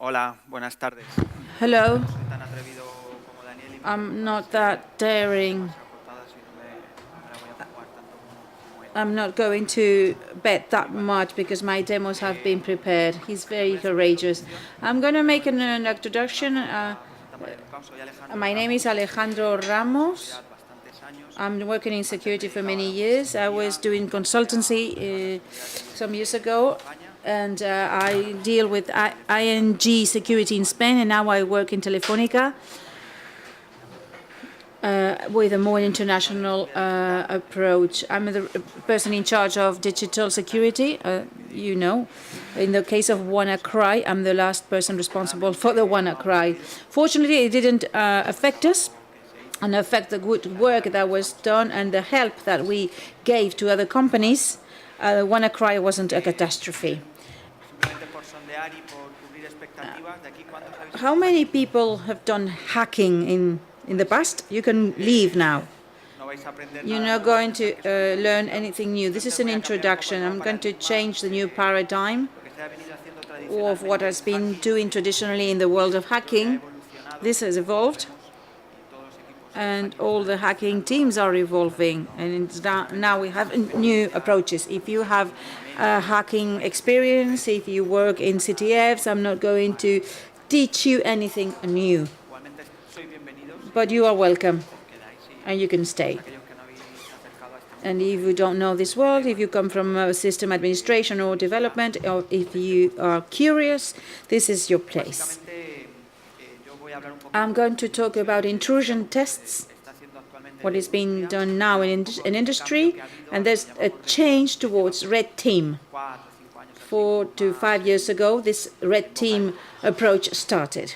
Hola, buenas tardes. Hello. No soy tan atrevido como Daniel y me I'm preocupa not si la that daring. cortada, si no me la voy a jugar tanto como él. I'm not going to bet that much because my demos have been prepared. He's very courageous. I'm going to make an introduction. Soy Alejandro My name is Ramos, Alejandro Ramos. bastantes años. I'm working in Antes me security for dedicaba a many la years. I consultoría, was doing consultancy some years ago, España. and I deal with ING security in Spain, and now I work in Telefonica. With a more international approach. I'm the person in charge of digital security, you know. In the case of WannaCry, I'm the last person responsible for the WannaCry. Fortunately, it didn't affect us and affect the good work that was done and the help that we gave to other companies. WannaCry wasn't a catastrophe. How many people have done hacking in the past? You can leave now. You're not going to learn anything new. This is an introduction. I'm going to change the new paradigm of what has been doing traditionally in the world of hacking. This has evolved, and all the hacking teams are evolving. And now we have new approaches. If you have hacking experience, if you work in CTFs, I'm not going to teach you anything new. But you are welcome, and you can stay. And if you don't know this world, if you come from system administration or development, or if you are curious, this is your place. I'm going to talk about intrusion tests, what is being done now in industry, and there's a change towards RedTeam. 4 to 5 years ago, this RedTeam approach started.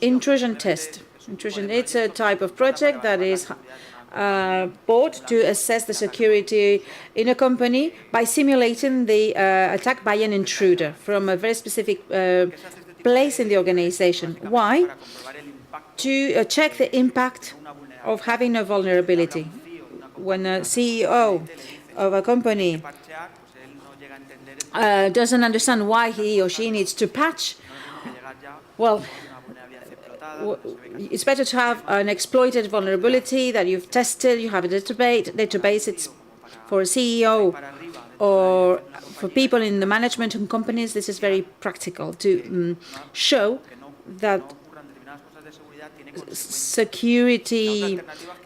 Intrusion test. Intrusion, it's a type of project that is bought to assess the security in a company by simulating the attack by an intruder from a very specific place in the organization. Why? To check the impact of having a vulnerability. When a CEO of a company doesn't understand why he or she needs to patch, well, it's better to have an exploited vulnerability that you've tested, you have a database. It's for a CEO or for people in the management and companies. This is very practical to show that security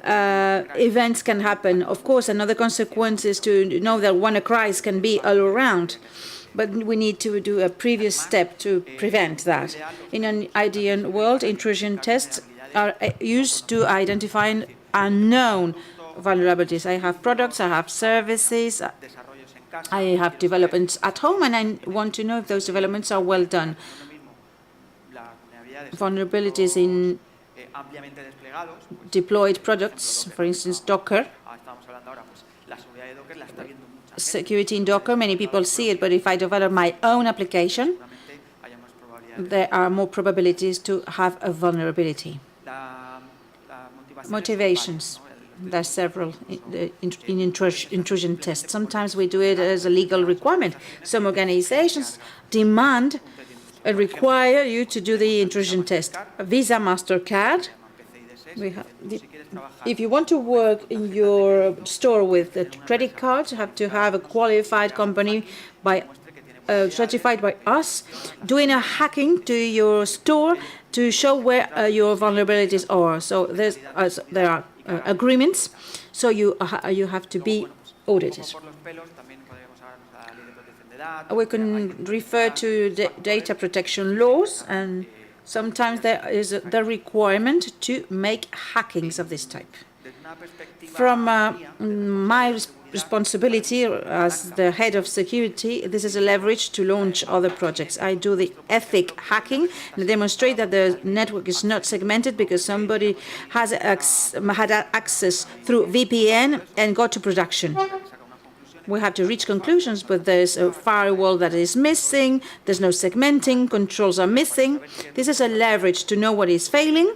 events can happen. Of course, another consequence is to know that WannaCries can be all around. But we need to do a previous step to prevent that. In an ideal world, intrusion tests are used to identify unknown vulnerabilities. I have products, I have services, I have developments at home, and I want to know if those developments are well done. Vulnerabilities in deployed products, for instance, Docker. Security in Docker, many people see it, but if I develop my own application, there are more probabilities to have a vulnerability. Motivations. There are several in intrusion tests. Sometimes we do it as a legal requirement. Some organizations demand and require you to do the intrusion test. Visa, MasterCard. If you want to work in your store with a credit card, you have to have a qualified company certified by us, doing a hacking to your store to show where your vulnerabilities are. So there are agreements, so you have to be audited. We can refer to the data protection laws, and sometimes there is the requirement to make hackings of this type. From my responsibility as the head of security, this is a leverage to launch other projects. I do the ethic hacking and demonstrate that the network is not segmented because somebody had access through VPN and got to production. We have to reach conclusions, but there's a firewall that is missing, there's no segmenting, controls are missing. This is a leverage to know what is failing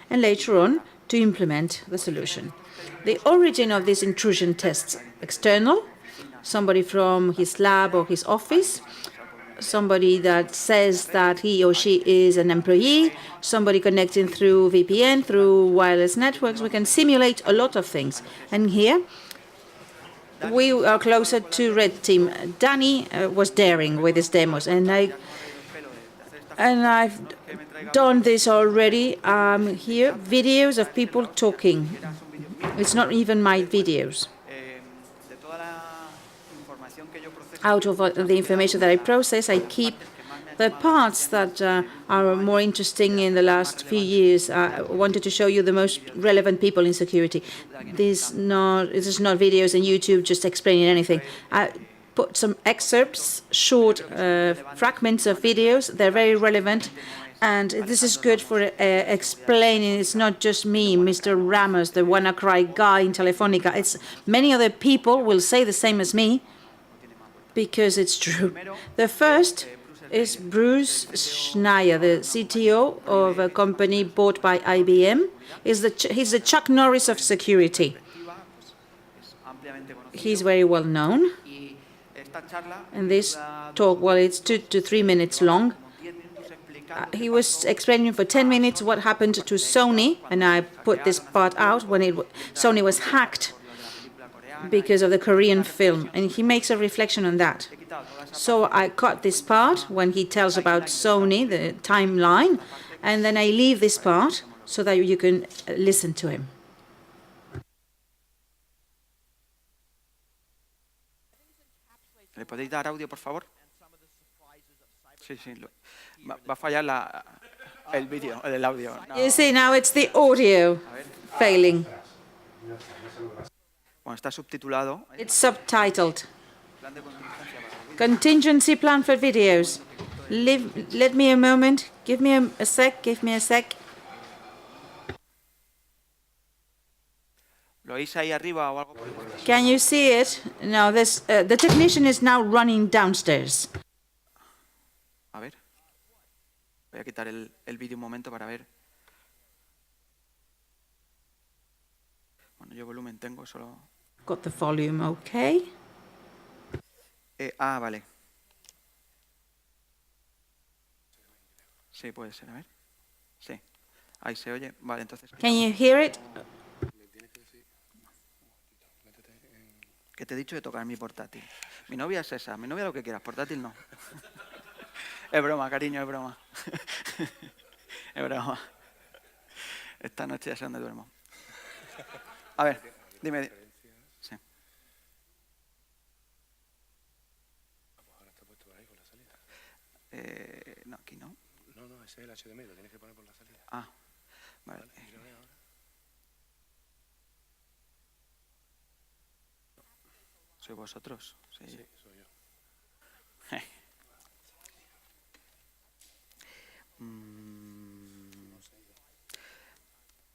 and later on to implement the solution. The origin of these intrusion tests, external, somebody from his lab or his office somebody that says that he or she is an employee, somebody connecting through VPN, through wireless networks. We can simulate a lot of things. And here, we are closer to RedTeam. Danny was daring with his demos, and I've done this already. Here, videos of people talking. It's not even my videos. Out of the information that I process, I keep the parts that are more interesting in the last few years. I wanted to show you the most relevant people in security. This is not videos on YouTube just explaining anything. I put some excerpts, short fragments of videos. They're very relevant. And this is good for explaining. It's not just me, Mr. Ramos, the WannaCry guy in Telefonica. It's many other people will say the same as me, because it's true. The first is Bruce Schneier, the CTO of a company bought by IBM. He's the Chuck Norris of security. He's very well known. And this talk, well, it's 2 to 3 minutes long. He was explaining for 10 minutes what happened to Sony, and I put this part out when Sony was hacked because of the Korean film, and he makes a reflection on that. So I cut this part when he tells about Sony, the timeline, and then I leave this part so that you can listen to him. ¿Le podéis dar audio, por favor? Sí, sí. Va a fallar el vídeo, el audio. No. You see, now it's the audio failing. Bueno, está subtitulado. It's subtitled. Contingency plan for videos. Let me a moment. Give me a sec. Give me a sec. ¿Lo oís ahí arriba o algo? Can you see it? No, the technician is now running downstairs. A ver. Voy a quitar el vídeo un momento para ver. Bueno, yo volumen tengo solo. Got the volume okay. Vale. Sí, puede ser, a ver. Sí. Ahí se oye. Vale, entonces. Can you hear it? Que te he dicho de tocar mi portátil. Mi novia es esa. Mi novia lo que quieras, portátil no. Es broma, cariño, es broma. Es broma. Esta noche ya sé dónde duermo. A ver, dime. Sí. No, aquí no. No, ese es el HDMI, lo tienes que poner por la salida. Ah, vale. ¿Sois vosotros? Sí, soy yo.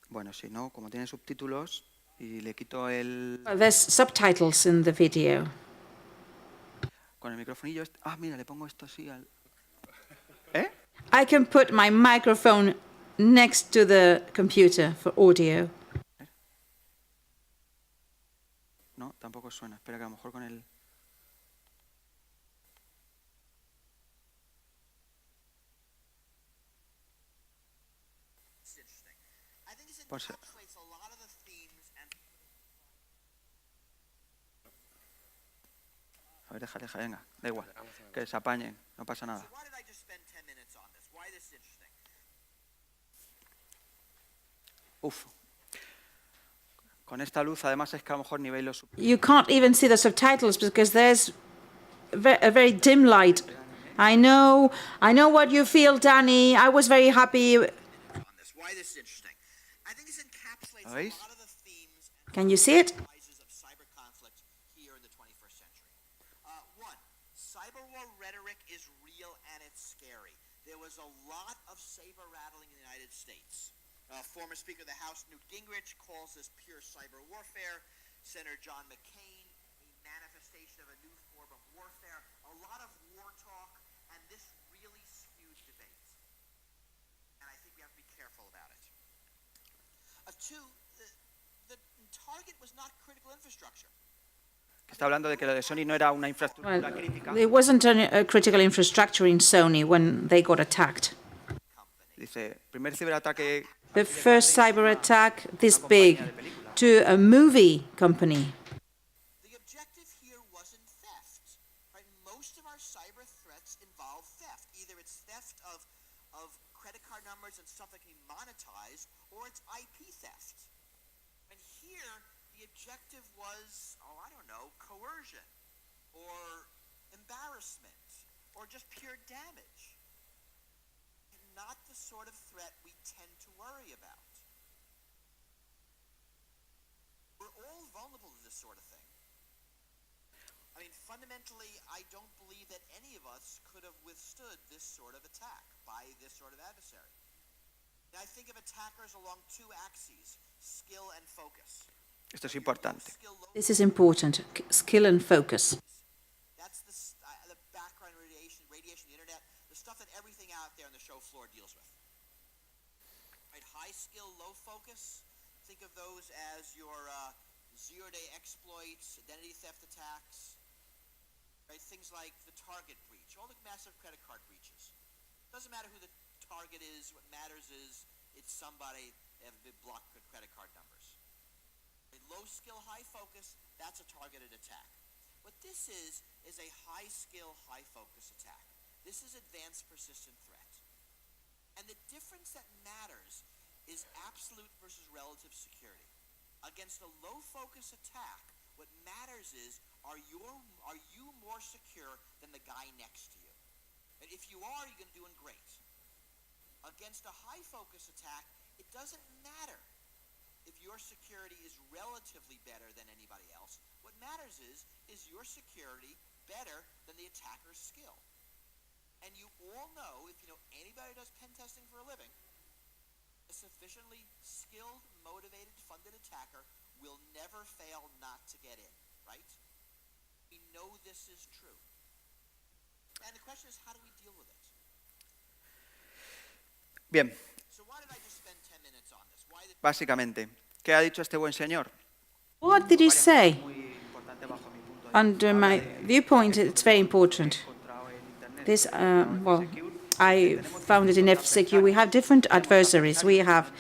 Bueno, si no, como tiene subtítulos y le quito el... Well, there's subtitles in the video. Con el microfonillo... mira, le pongo esto así al... I can put my microphone next to the computer for audio. No, tampoco suena. Espera, que a lo mejor con el... Pues... A ver, deja, venga. Da igual. Que se apañen. No pasa nada. Uf. Con esta luz, además, es que a lo mejor nivel los... You can't even see the subtitles because there's a very dim light. I know what you feel, Danny. I was very happy. ¿Lo veis? Can you see it? Former Speaker of the House Newt Gingrich calls this pure cyber warfare. Senator John McCain, a manifestation of a new form of warfare. A lot of war talk, and this really skewed debates. And I think we have to be careful about it. Two, the target was not critical infrastructure. Está hablando de que lo de Sony no era una infraestructura Well, crítica. it wasn't a critical infrastructure in Sony when they got attacked. Dice, primer ciberataque The first cyber attack this big to a movie company. The objective here wasn't theft, right? Most of our cyber threats involve theft. Either it's theft of credit card numbers and stuff that can be monetized, or it's IP theft. And here, the objective was, I don't know, coercion, or embarrassment, or just pure damage. Not the sort of threat we tend to worry about. We're all vulnerable to this sort of thing. I mean, fundamentally, I don't believe that any of us could have withstood this sort of attack by this sort of adversary. And I think of attackers along two axes, skill and focus. Esto es importante. This is important, skill and focus. That's the background radiation, the internet, the stuff that everything out there on the show floor deals with. Right, high skill, low focus. Think of those as your zero-day exploits, identity theft attacks. Right, things like the target breach, all the massive credit card breaches. Doesn't matter who the target is. What matters is it's somebody they have a big block of credit card numbers. Right, low skill, high focus. That's a targeted attack. What this is a high-skill, high-focus attack. This is advanced persistent threat. And the difference that matters is absolute versus relative security. Against a low-focus attack, what matters is, are you more secure than the guy next to you? And if you are, you're doing great. Against a high-focus attack, it doesn't matter if your security is relatively better than anybody else. What matters is your security better than the attacker's skill? And you all know, if you know anybody who does pen testing for a living, a sufficiently skilled, motivated, funded attacker will never fail not to get in, right? We know this is true. And the question is, how do we deal with it? Bien, So why did I just spend 10 minutes on this? Why did básicamente, ¿qué ha dicho este buen señor? What did he say? Muy importante bajo mi punto de Under my viewpoint, it's very important. encontrado en internet. This, well, I found it in FCQ. We have different adversaries. We have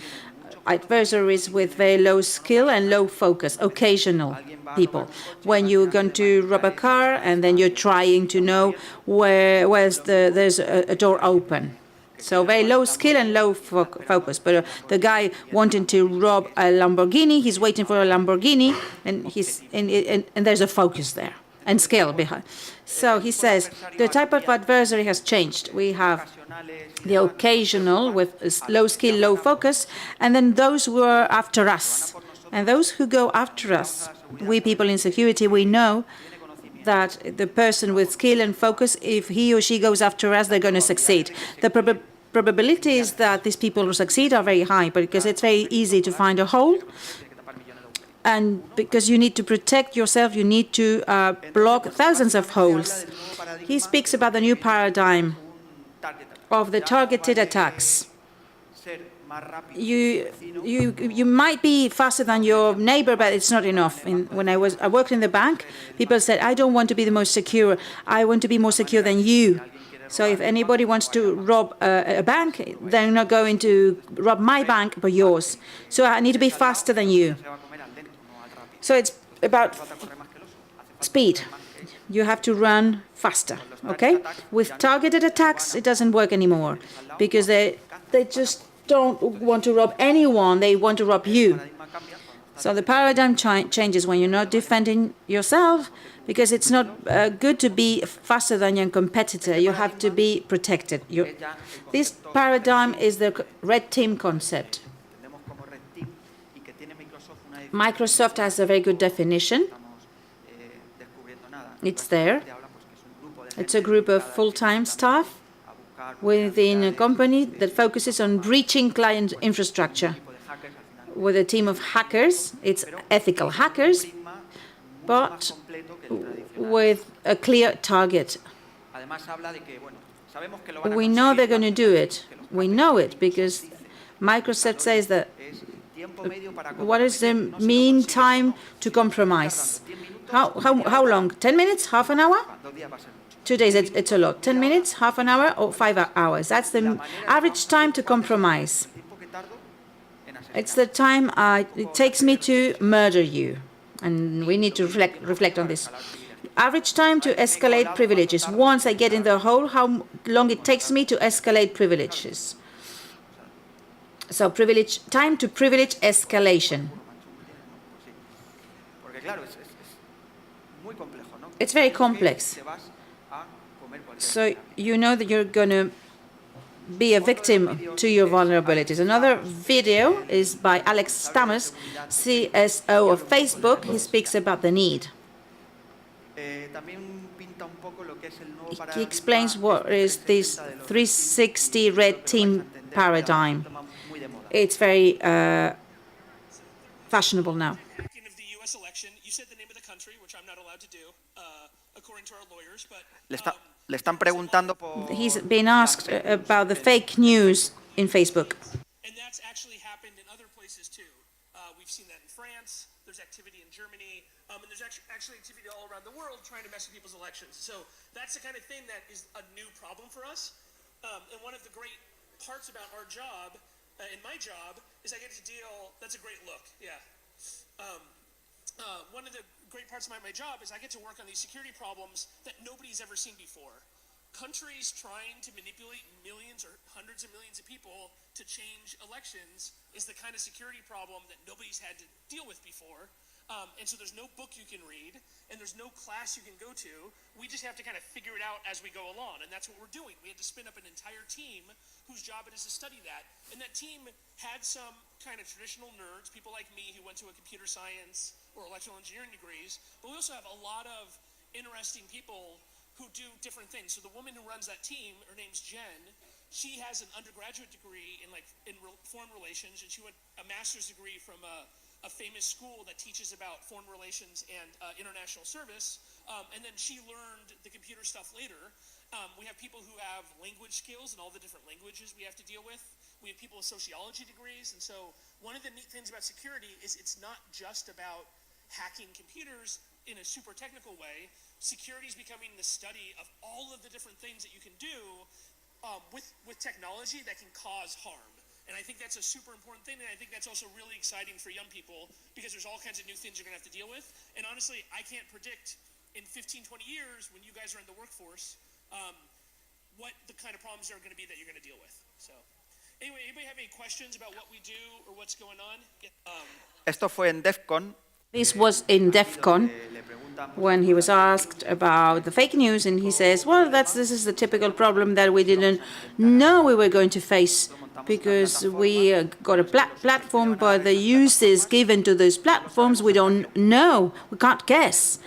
adversaries with very low skill and low focus, occasional people. When you're going to rob a car and then you're trying to know there's a door open. So very low skill and low focus. But the guy wanting to rob a Lamborghini, he's waiting for a Lamborghini, and there's a focus there and skill behind. So he says the type of adversary has changed. We have the occasional with low skill, low focus, and then those who are after us. And those who go after us, we people in security, we know that the person with skill and focus, if he or she goes after us, they're going to succeed. The probabilities that these people will succeed are very high, because it's very easy to find a hole. And because you need to protect yourself, you need to block thousands of holes. He speaks about the new paradigm of the targeted attacks. You might be faster than your neighbor, but it's not enough. When I worked in the bank, people said, I don't want to be the most secure. I want to be more secure than you. So if anybody wants to rob a bank, they're not going to rob my bank, but yours. So I need to be faster than you. So it's about speed. You have to run faster, okay? With targeted attacks, it doesn't work anymore, because they just don't want to rob anyone, they want to rob you. So the paradigm changes when you're not defending yourself, because it's not good to be faster than your competitor. You have to be protected. This paradigm is the RedTeam concept. Microsoft has a very good definition. It's there. It's a group of full-time staff within a company that focuses on breaching client infrastructure. With a team of hackers, it's ethical hackers, but with a clear target. We know they're going to do it. We know it because Microsoft says that what is the mean time to compromise? How long? 10 minutes? Half an hour? 2 days, it's a lot. 10 minutes, half an hour, or 5 hours. That's the average time to compromise. It's the time it takes me to murder you. And we need to reflect on this. Average time to escalate privileges. Once I get in the hole, how long it takes me to escalate privileges. So time to privilege escalation. It's very complex. So you know that you're going to be a victim to your vulnerabilities. Another video is by Alex Stammers, CSO of Facebook. He speaks about the need. He explains what is this 360 red team paradigm. It's very fashionable now. Of the U.S. election, you said the name of the country, which I'm not allowed to do, according to our lawyers, but Le están preguntando por... He's been asked about the fake news in Facebook. and that's actually happened in other places too. We've seen that in France. There's activity in Germany, and there's actually activity all around the world trying to mess with people's elections. So that's the kind of thing that is a new problem for us. And one of the great parts about our job, in my job, is I get to deal. That's a great look. Yeah. One of the great parts of my job is I get to work on these security problems that nobody's ever seen before. Countries trying to manipulate millions or hundreds of millions of people to change elections is the kind of security problem that nobody's had to deal with before. And so there's no book you can read, and there's no class you can go to. We just have to kind of figure it out as we go along, and that's what we're doing. We had to spin up an entire team whose job it is to study that. And that team had some kind of traditional nerds, people like me who went to a computer science or electrical engineering degrees, but we also have a lot of interesting people who do different things. So the woman who runs that team, her name's Jen, she has an undergraduate degree in foreign relations, and she went a master's degree from a famous school that teaches about foreign relations and international service, and then she learned the computer stuff later. We have people who have language skills and all the different languages we have to deal with. We have people with sociology degrees, and so one of the neat things about security is it's not just about hacking computers in a super technical way. Security is becoming the study of all of the different things that you can do with technology that can cause harm. And I think that's a super important thing, and I think that's also really exciting for young people because there's all kinds of new things you're going to have to deal with. And honestly, I can't predict in 15, 20 years when you guys are in the workforce what the kind of problems are going to be that you're going to deal with. So anyway, anybody have any questions about what we do or what's going on? Esto fue en DEF CON. This was in DEF CON when he was asked about the fake news, and he says, well, this is the typical problem that we didn't know we were going to face because we got a platform, but the uses given to those platforms we don't know, we can't guess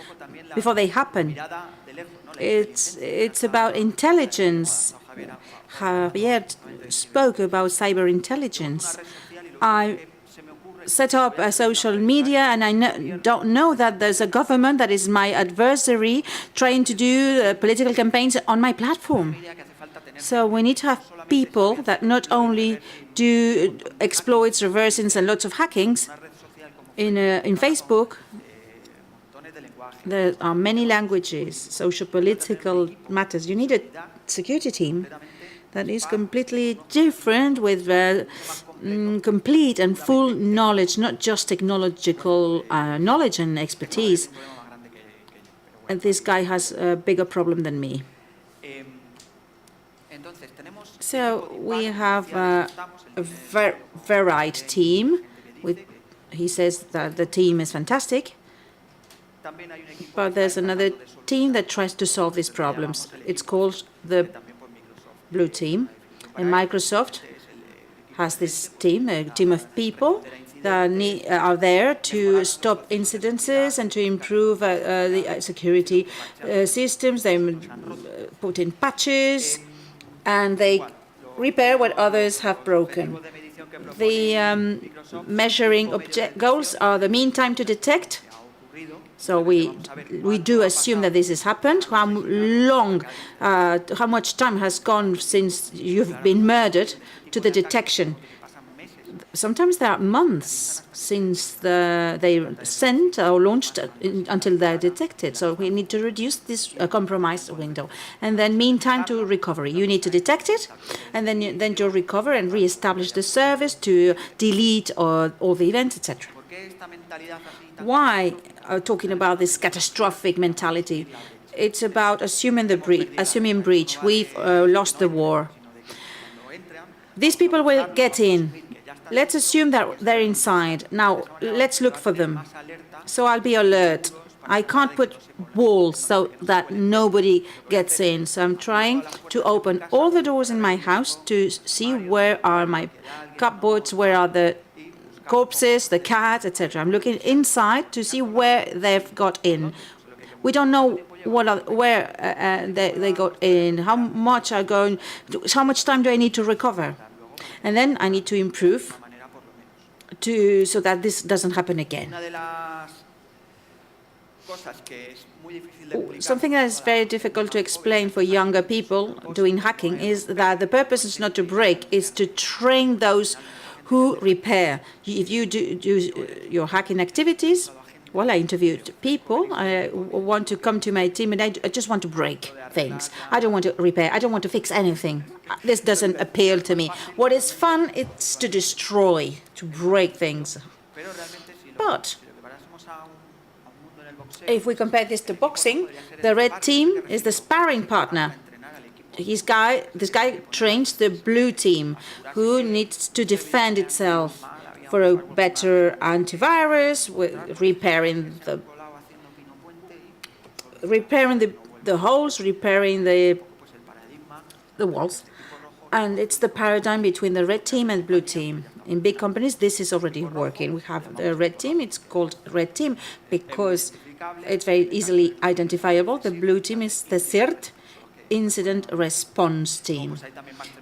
before they happen. It's about intelligence. Javier spoke about cyber intelligence. I set up a social media, and I don't know that there's a government that is my adversary trying to do political campaigns on my platform. So we need to have people that not only do exploits, reversing, and lots of hackings. In Facebook, there are many languages, socio-political matters. You need a security team that is completely different with complete and full knowledge, not just technological knowledge and expertise. And this guy has a bigger problem than me. So we have a varied team. He says that the team is fantastic, but there's another team that tries to solve these problems. It's called the Blue Team, and Microsoft has this team, a team of people that are there to stop incidences and to improve the security systems. They put in patches, and they repair what others have broken. The measuring goals are the mean time to detect. So we do assume that this has happened. How much time has gone since you've been murdered to the detection? sometimes there are months since they sent or launched until they're detected. So we need to reduce this compromised window. And then meantime to recovery. You need to detect it, and then to recover and reestablish the service, to delete all the events, etc. Why talking about this catastrophic mentality? It's about assuming breach. We've lost the war. These people will get in. Let's assume that they're inside. Now, let's look for them. So I'll be alert. I can't put walls so that nobody gets in. So I'm trying to open all the doors in my house to see where are my cupboards, where are the corpses, the cats, etc. I'm looking inside to see where they've got in. We don't know where they got in, how much time do I need to recover? And then I need to improve so that this doesn't happen again. Something that is very difficult to explain for younger people doing hacking is that the purpose is not to break, it's to train those who repair. If you do your hacking activities, well, I interviewed people. I want to come to my team and I just want to break things. I don't want to repair. I don't want to fix anything. This doesn't appeal to me. What is fun, it's to destroy, to break things. But if we compare this to boxing, the red team is the sparring partner. This guy trains the blue team, who needs to defend itself for a better antivirus, repairing the holes, repairing the walls. And it's the paradigm between the red team and blue team. In big companies, this is already working. We have the red team. It's called red team because it's very easily identifiable. The blue team is the CERT, incident response team.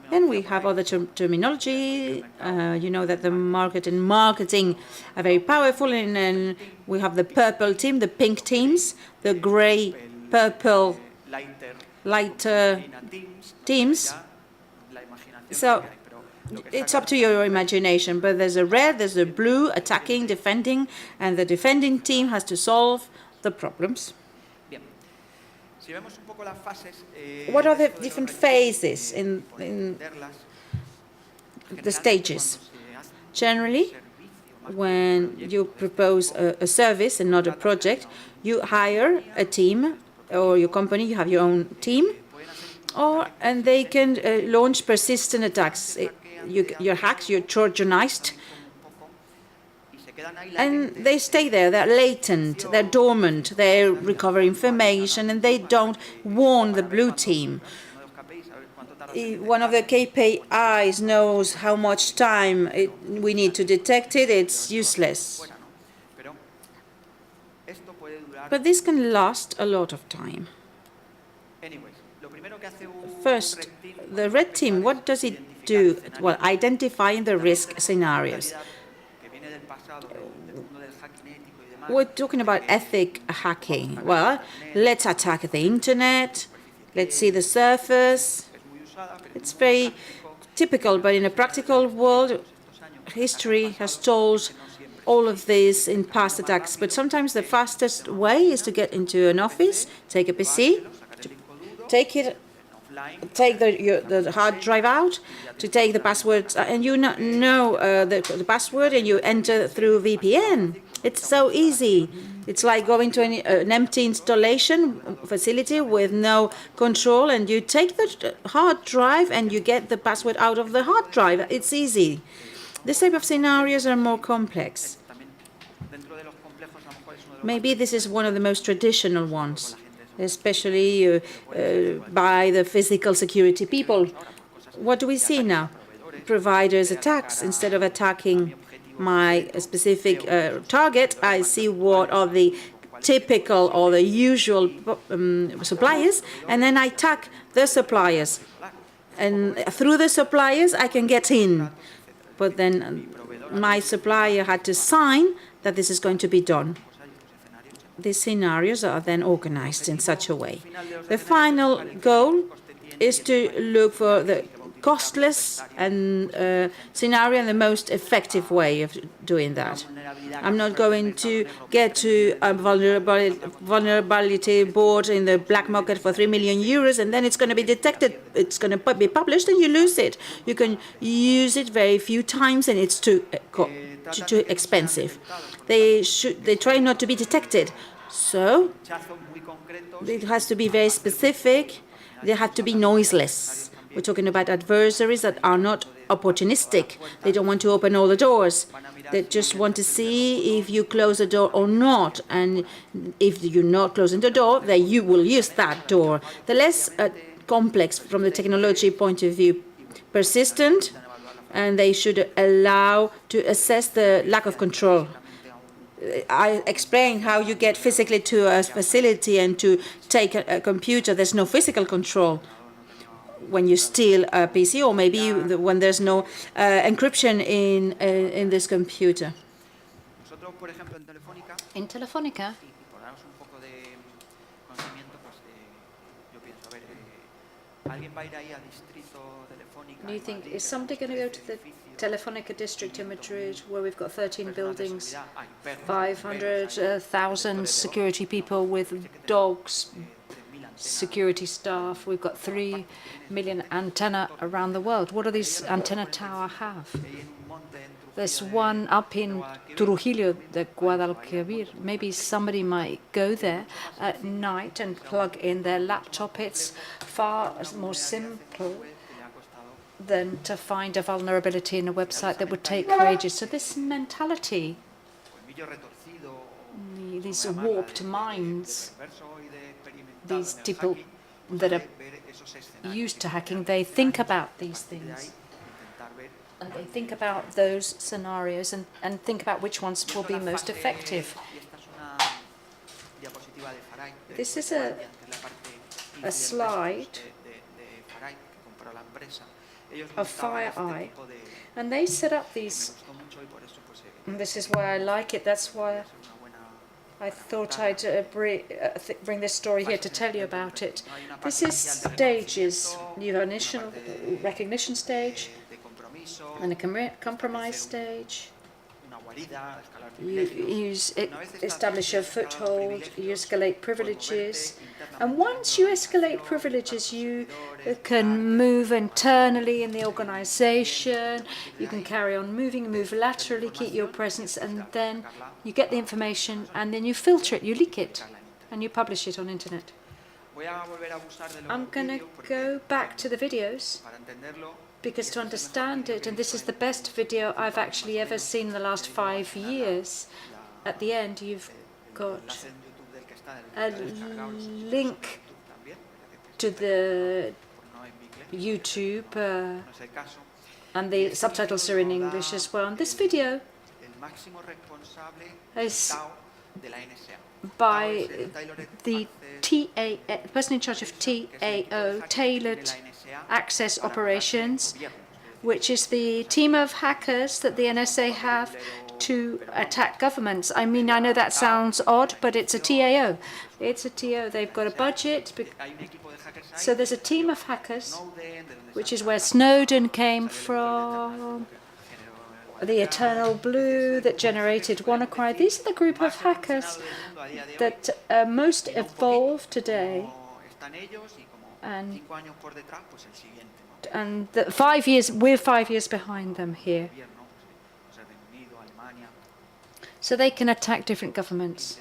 Then we have other terminology. You know that the marketing are very powerful. And then we have the purple team, the pink teams, the gray, purple, lighter teams. So it's up to your imagination. But there's a red, there's a blue, attacking, defending, and the defending team has to solve the problems. What are the different phases in the stages? Generally, when you propose a service and not a project, you hire a team, or your company, you have your own team, and they can launch persistent attacks. Your hacks, you're Trojanized, and they stay there. They're latent, they're dormant, they recover information, and they don't warn the blue team. One of the KPIs knows how much time we need to detect it. It's useless. But this can last a lot of time. First, the red team, what does it do? Well, identifying the risk scenarios. We're talking about ethic hacking. Well, let's attack the internet. Let's see the surface. It's very typical, but in a practical world, history has told all of this in past attacks. But sometimes the fastest way is to get into an office, take a PC, take the hard drive out, to take the passwords, and you know the password, and you enter through VPN. It's so easy. It's like going to an empty installation facility with no control, and you take the hard drive and you get the password out of the hard drive. It's easy. This type of scenarios are more complex. Maybe this is one of the most traditional ones, especially by the physical security people. What do we see now? Providers attacks. Instead of attacking my specific target, I see what are the typical or the usual suppliers, and then I attack the suppliers. And through the suppliers, I can get in. But then my supplier had to sign that this is going to be done. These scenarios are then organized in such a way. The final goal is to look for the costless and scenario and the most effective way of doing that. I'm not going to get to a vulnerability board in the black market for 3 million euros and then it's going to be detected, it's going to be published and you lose it. You can use it very few times and it's too expensive. They try not to be detected. So it has to be very specific. They have to be noiseless. We're talking about adversaries that are not opportunistic. They don't want to open all the doors. They just want to see if you close the door or not. And if you're not closing the door, then you will use that door. The less complex from the technology point of view, persistent, and they should allow to assess the lack of control. I explained how you get physically to a facility and to take a computer. There's no physical control when you steal a PC, or maybe when there's no encryption in this computer. In Telefonica, do you think, is somebody going to go to the Telefonica district in Madrid, where we've got 13 buildings, 500,000 security people with dogs, security staff, we've got 3 million antenna around the world. What do these antenna tower have? There's one up in Trujillo, the Guadalquivir. Maybe somebody might go there at night and plug in their laptop. It's far more simple than to find a vulnerability in a website that would take ages. So this mentality, these warped minds, these people that are used to hacking, they think about these things. And they think about those scenarios and think about which ones will be most effective. This is a slide of FireEye, and they set up these, and this is why I like it, that's why I thought I'd bring this story here to tell you about it. This is stages. You have an initial recognition stage and a compromise stage. You establish a foothold, you escalate privileges, and once you escalate privileges, you can move internally in the organization, you can carry on moving, move laterally, keep your presence, and then you get the information, and then you filter it, you leak it, and you publish it on internet. I'm going to go back to the videos, because to understand it, and this is the best video I've actually ever seen in the last 5 years, at the end you've got a link to the YouTube, and the subtitles are in English as well. And this video is by the person in charge of TAO, Tailored Access Operations, which is the team of hackers that the NSA have to attack governments. I mean, I know that sounds odd, but it's a TAO. It's a TAO. They've got a budget. So there's a team of hackers, which is where Snowden came from, the Eternal Blue that generated WannaCry. These are the group of hackers that are most evolved today. And 5 years, we're 5 years behind them here. So they can attack different governments.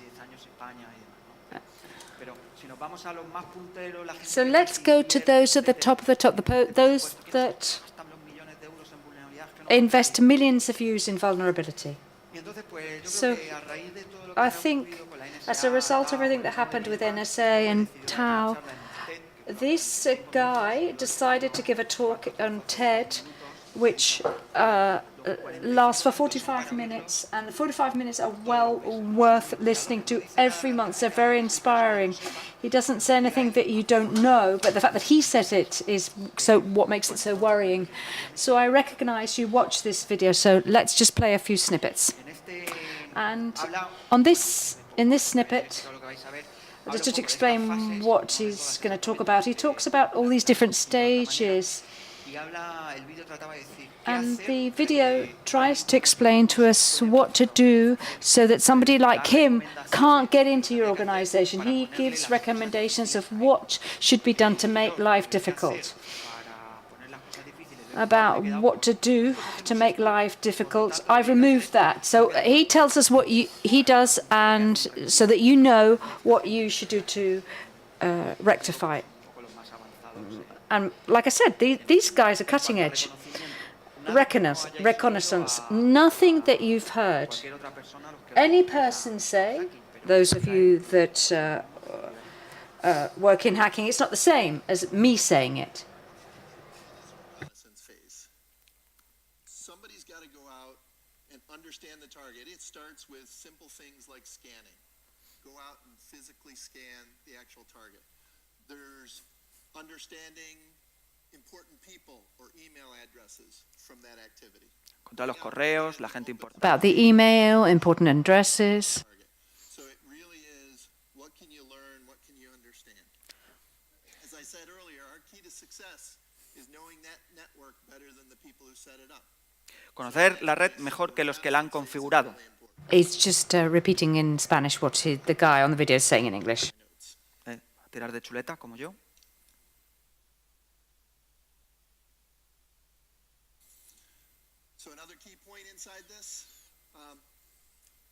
So let's go to those at the top of the top, those that invest millions of views in vulnerability. So I think as a result of everything that happened with NSA and TAO, this guy decided to give a talk on TED, which lasts for 45 minutes, and the 45 minutes are well worth listening to every month. They're very inspiring. He doesn't say anything that you don't know, but the fact that he said it is so what makes it so worrying. So I recognize you watch this video, so let's just play a few snippets. And on this, in this snippet, just to explain what he's going to talk about, he talks about all these different stages And the video tries to explain to us what to do so that somebody like him can't get into your organization. He gives recommendations of what should be done to make life difficult. About what to do to make life difficult. I've removed that. So he tells us what he does, and so that you know what you should do to rectify it. And like I said, these guys are cutting edge. Reconnaissance, nothing that you've heard any person say, those of you that work in hacking, it's not the same as me saying it. Phase. Somebody's got to go out and understand the target. It starts with simple things like scanning. Go out and physically scan the actual target. There's understanding important people or email addresses from that activity. Contra los correos, la gente importante. About the email, important addresses. So it really is, what can you learn, what can you understand? As I said earlier, our key to success is knowing that network better than the people who set it up. Conocer la red mejor que los que la han configurado. It's just repeating in Spanish what the guy on the video is saying in English. Tirar de chuleta, como yo. So another key point inside this,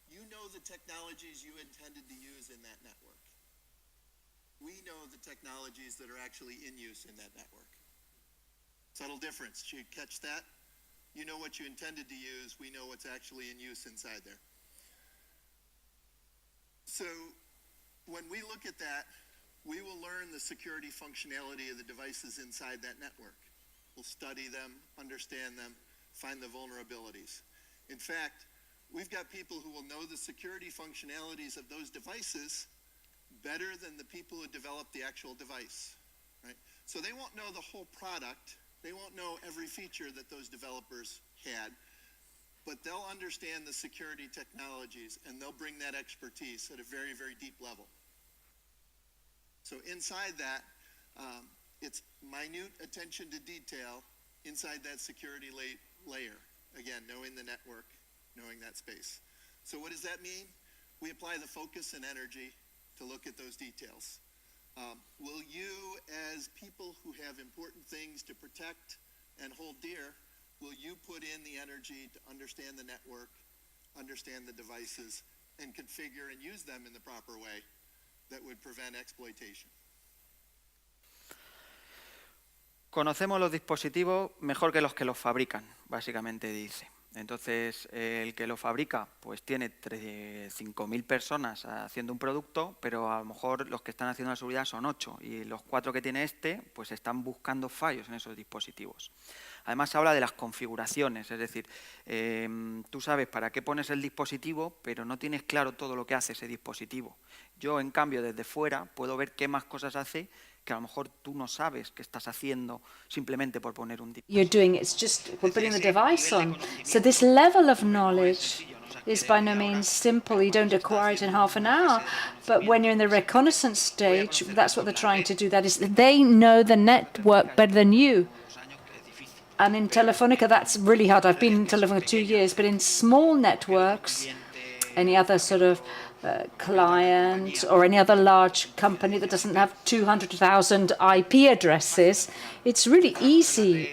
you know the technologies you intended to use in that network. We know the technologies that are actually in use in that network. Subtle difference. Did you catch that? You know what you intended to use. We know what's actually in use inside there. So when we look at that, we will learn the security functionality of the devices inside that network. We'll study them, understand them, find the vulnerabilities. In fact, we've got people who will know the security functionalities of those devices better than the people who develop the actual device, right? So they won't know the whole product. They won't know every feature that those developers had, but they'll understand the security technologies and they'll bring that expertise at a very, very deep level. So inside that, it's minute attention to detail inside that security layer. Again, knowing the network, knowing that space. So what does that mean? We apply the focus and energy to look at those details. Will you, as people who have important things to protect and hold dear, will you put in the energy to understand the network, understand the devices, and configure and use them in the proper way that would prevent exploitation? Conocemos los dispositivos mejor que los fabrican, básicamente dice. Entonces, el que lo fabrica, pues tiene 5.000 personas haciendo un producto, pero a lo mejor los que están haciendo la seguridad son 8, y los 4 que tiene pues están buscando fallos en esos dispositivos. Además, se habla de las configuraciones, es decir, tú sabes para qué pones el dispositivo, pero no tienes claro todo lo que hace ese dispositivo. Yo, en cambio, desde fuera, puedo ver qué más cosas hace que a lo mejor tú no sabes que estás haciendo simplemente por poner un dispositivo. You're doing it's just we're putting the device on. So this level of knowledge is by no means simple. You don't acquire it in half an hour. But when you're in the reconnaissance stage, that's what they're trying to do. That is, they know the network better than you. And in Telefonica, that's really hard. I've been in Telefonica 2 years, but in small networks, any other sort of client or any other large company that doesn't have 200,000 IP addresses, it's really easy.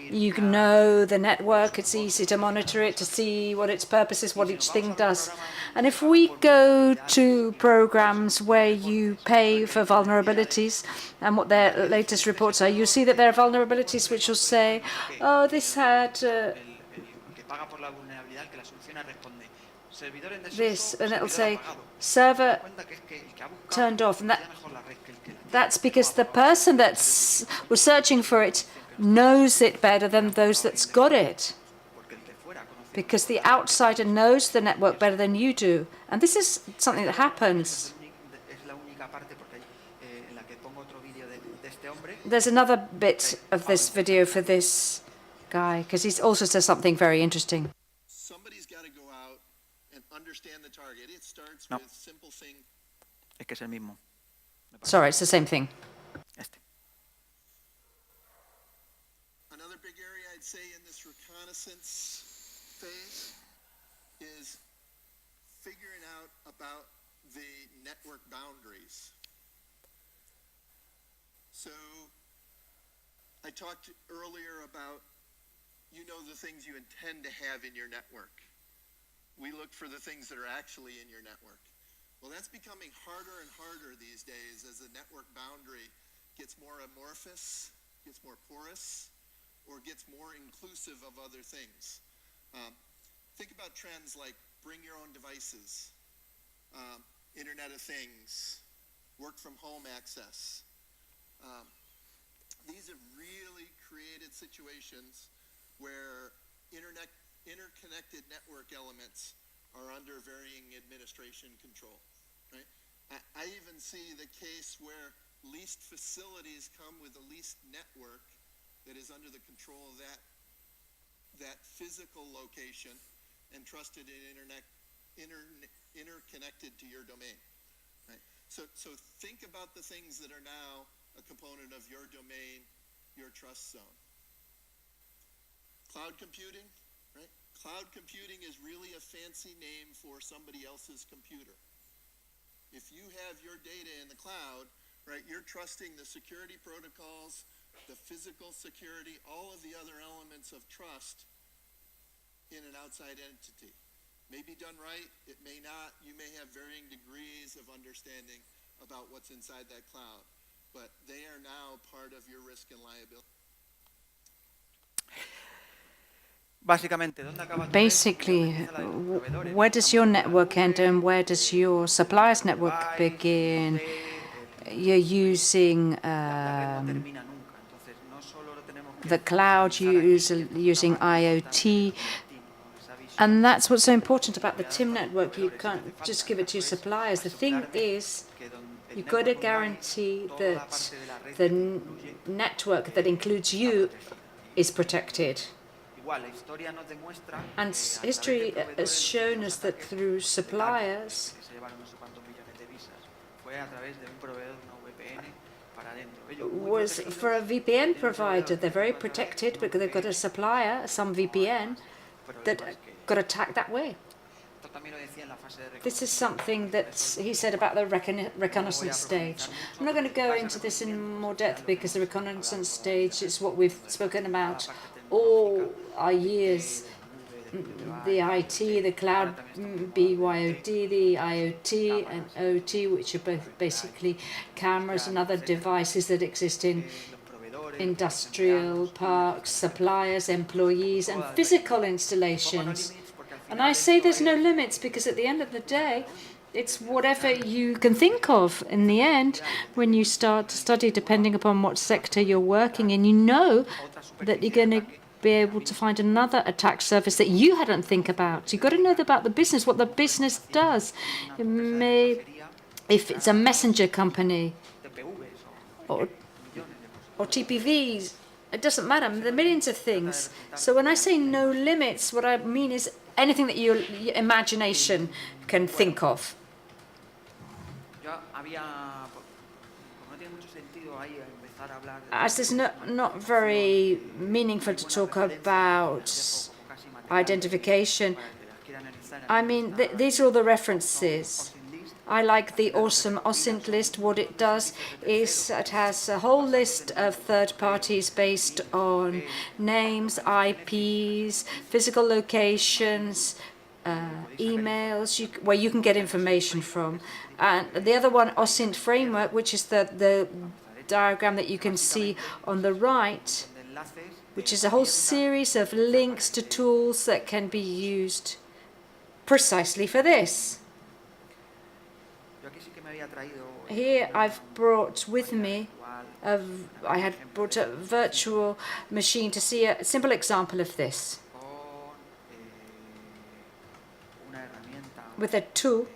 You know the network, it's easy to monitor it, to see what its purpose is, what each thing does. And if we go to programs where you pay for vulnerabilities and what their latest reports are, you see that there are vulnerabilities which will say, oh, this had this, and it'll say server turned off, and that's because the person that's was searching for it knows it better than those that's got it, because the outsider knows the network better than you do, and this is something that happens. There's another bit of this video for this guy because he also says something very interesting. No. Es que es el mismo. Sorry, it's the same thing. Another say in this reconnaissance phase is figuring out about the network boundaries. So I talked earlier about, the things you intend to have in your network. We look for the things that are actually in your network. Well, that's becoming harder and harder these days as the network boundary gets more amorphous, gets more porous, or gets more inclusive of other things. Think about trends like bring your own devices, Internet of Things, work from home access. These have really created situations where interconnected network elements are under varying administration control. Right? I even see the case where leased facilities come with a leased network that is under the control of that physical location and trusted and interconnected to your domain. Right? So think about the things that are now a component of your domain, your trust zone. Cloud computing, right? Cloud computing is really a fancy name for somebody else's computer. If you have your data in the cloud, right, you're trusting the security protocols, the physical security, all of the other elements of trust in an outside entity. May be done right, it may not. You may have varying degrees of understanding about what's inside that cloud, but they are now part of your risk and liability. Basically, where does your network end and where does your supplier's network begin? You're using the cloud, using IoT, and that's what's so important about the TIM network. You can't just give it to your suppliers. The thing is, you've got to guarantee that the network that includes you is protected. And history has shown us that through suppliers, was for a VPN provider. They're very protected because they've got a supplier, some VPN, that got attacked that way. This is something that he said about the reconnaissance stage. I'm not going to go into this in more depth because the reconnaissance stage is what we've spoken about all our years. The IT, the cloud, BYOD, the IoT and OT, which are both basically cameras and other devices that exist in industrial parks, suppliers, employees, and physical installations. And I say there's no limits because at the end of the day, it's whatever you can think of in the end when you start to study, depending upon what sector you're working in. You know that you're going to be able to find another attack surface that you hadn't think about. You've got to know about the business, what the business does. It may, if it's a messenger company or TPVs, it doesn't matter. There are millions of things. So when I say no limits, what I mean is anything that your imagination can think of. As it's not very meaningful to talk about identification, I mean, these are all the references. I like the awesome OSINT list. What it does is it has a whole list of third parties based on names, IPs, physical locations, emails, where you can get information from. And the other one, OSINT framework, which is the diagram that you can see on the right, which is a whole series of links to tools that can be used precisely for this. Here I've brought with me, I had brought a virtual machine to see a simple example of this. With a tool.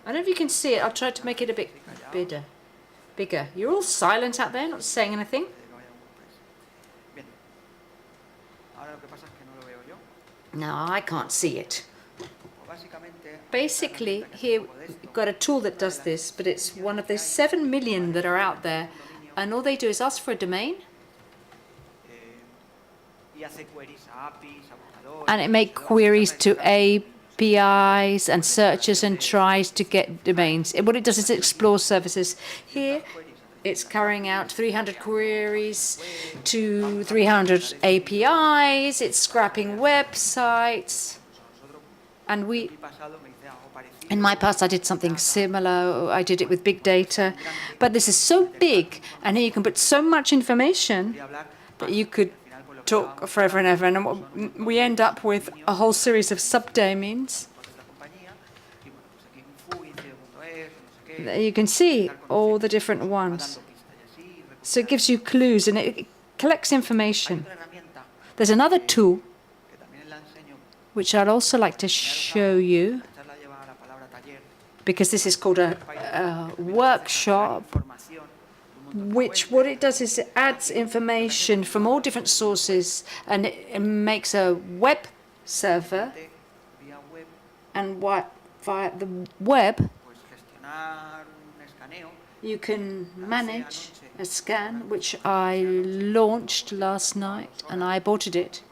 I don't know if you can see it. I'll try to make it a bit bigger. You're all silent out there, not saying anything. No, I can't see it. Basically, here we've got a tool that does this, but it's one of the 7 million that are out there, and all they do is ask for a domain, and it makes queries to APIs and searches and tries to get domains. What it does is it explores services. Here, it's carrying out 300 queries to 300 APIs, it's scrapping websites, and in my past, I did something similar. I did it with big data. But this is so big, and here you can put so much information that you could talk forever and ever. And we end up with a whole series of subdomains. You can see all the different ones. So it gives you clues, and it collects information. There's another tool, which I'd also like to show you, because this is called a workshop, which what it does is it adds information from all different sources, and it makes a web server, and via the web you can manage a scan, which I launched last night, and I aborted it.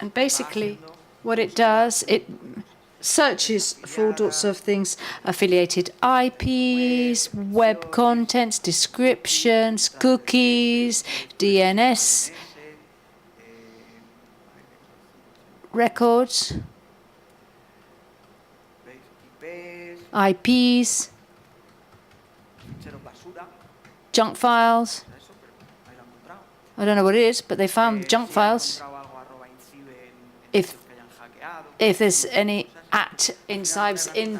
And basically, what it does, it searches for all sorts of things, affiliated IPs, web contents, descriptions, cookies, DNS records, IPs, junk files. I don't know what it is, but they found junk files. If there's any INCIBEs in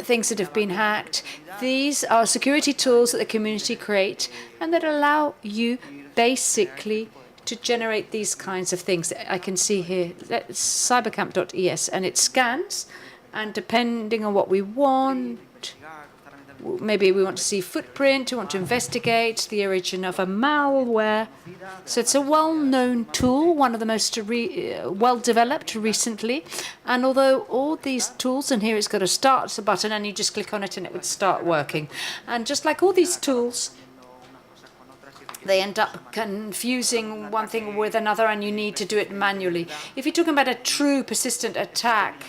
things that have been hacked, these are security tools that the community create and that allow you basically to generate these kinds of things. I can see here, that's cybercamp.es, and it scans, and depending on what we want, maybe we want to see footprint, we want to investigate the origin of a malware. So it's a well-known tool, one of the most well-developed recently. And although all these tools, and here it's got a start button, and you just click on it and it would start working. And just like all these tools, they end up confusing one thing with another, and you need to do it manually. If you're talking about a true persistent attack,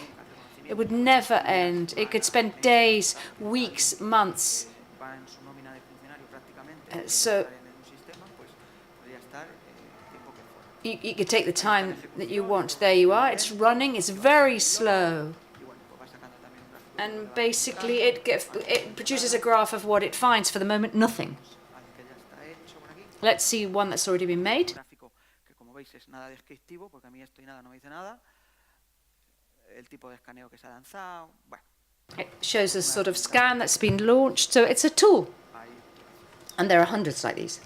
it would never end. It could spend days, weeks, months. So you could take the time that you want. There you are. It's running. It's very slow. And basically, it produces a graph of what it finds. For the moment, nothing. Let's see one that's already been made. It shows a sort of scan that's been launched, so it's a tool. And there are hundreds like these.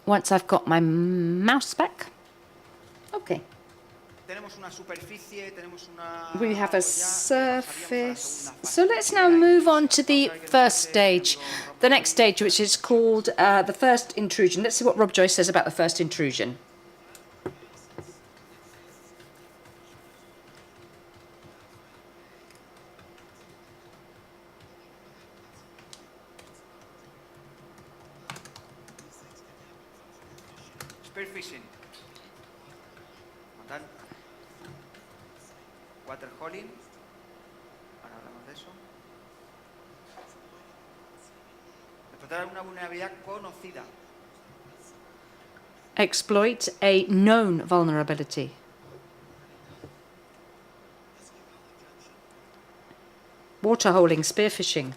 Once I've got my mouse back. Okay. We have a surface. So let's now move on to the first stage, the next stage, which is called the first intrusion. Let's see what Rob Joyce says about the first intrusion. Spearfishing. Waterholing. Ahora hablamos de eso. Explotar una vulnerabilidad conocida. Exploit a known vulnerability. Waterholing, spearfishing.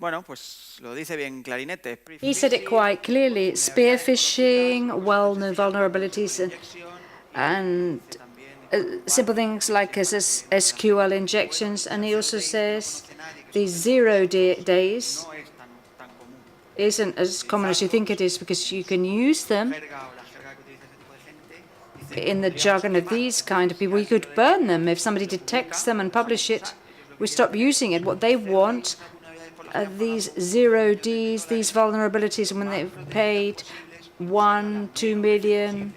Bueno, pues lo dice bien clarinete. He said it quite clearly. Spearfishing, well-known vulnerabilities, and simple things like SQL injections. And he also says these 0 days isn't as common as you think it is, because you can use them in the jargon of these kind of people. You could burn them if somebody detects them and publish it. We stop using it. What they want are these 0 Ds, these vulnerabilities, when they've paid $1-2 million.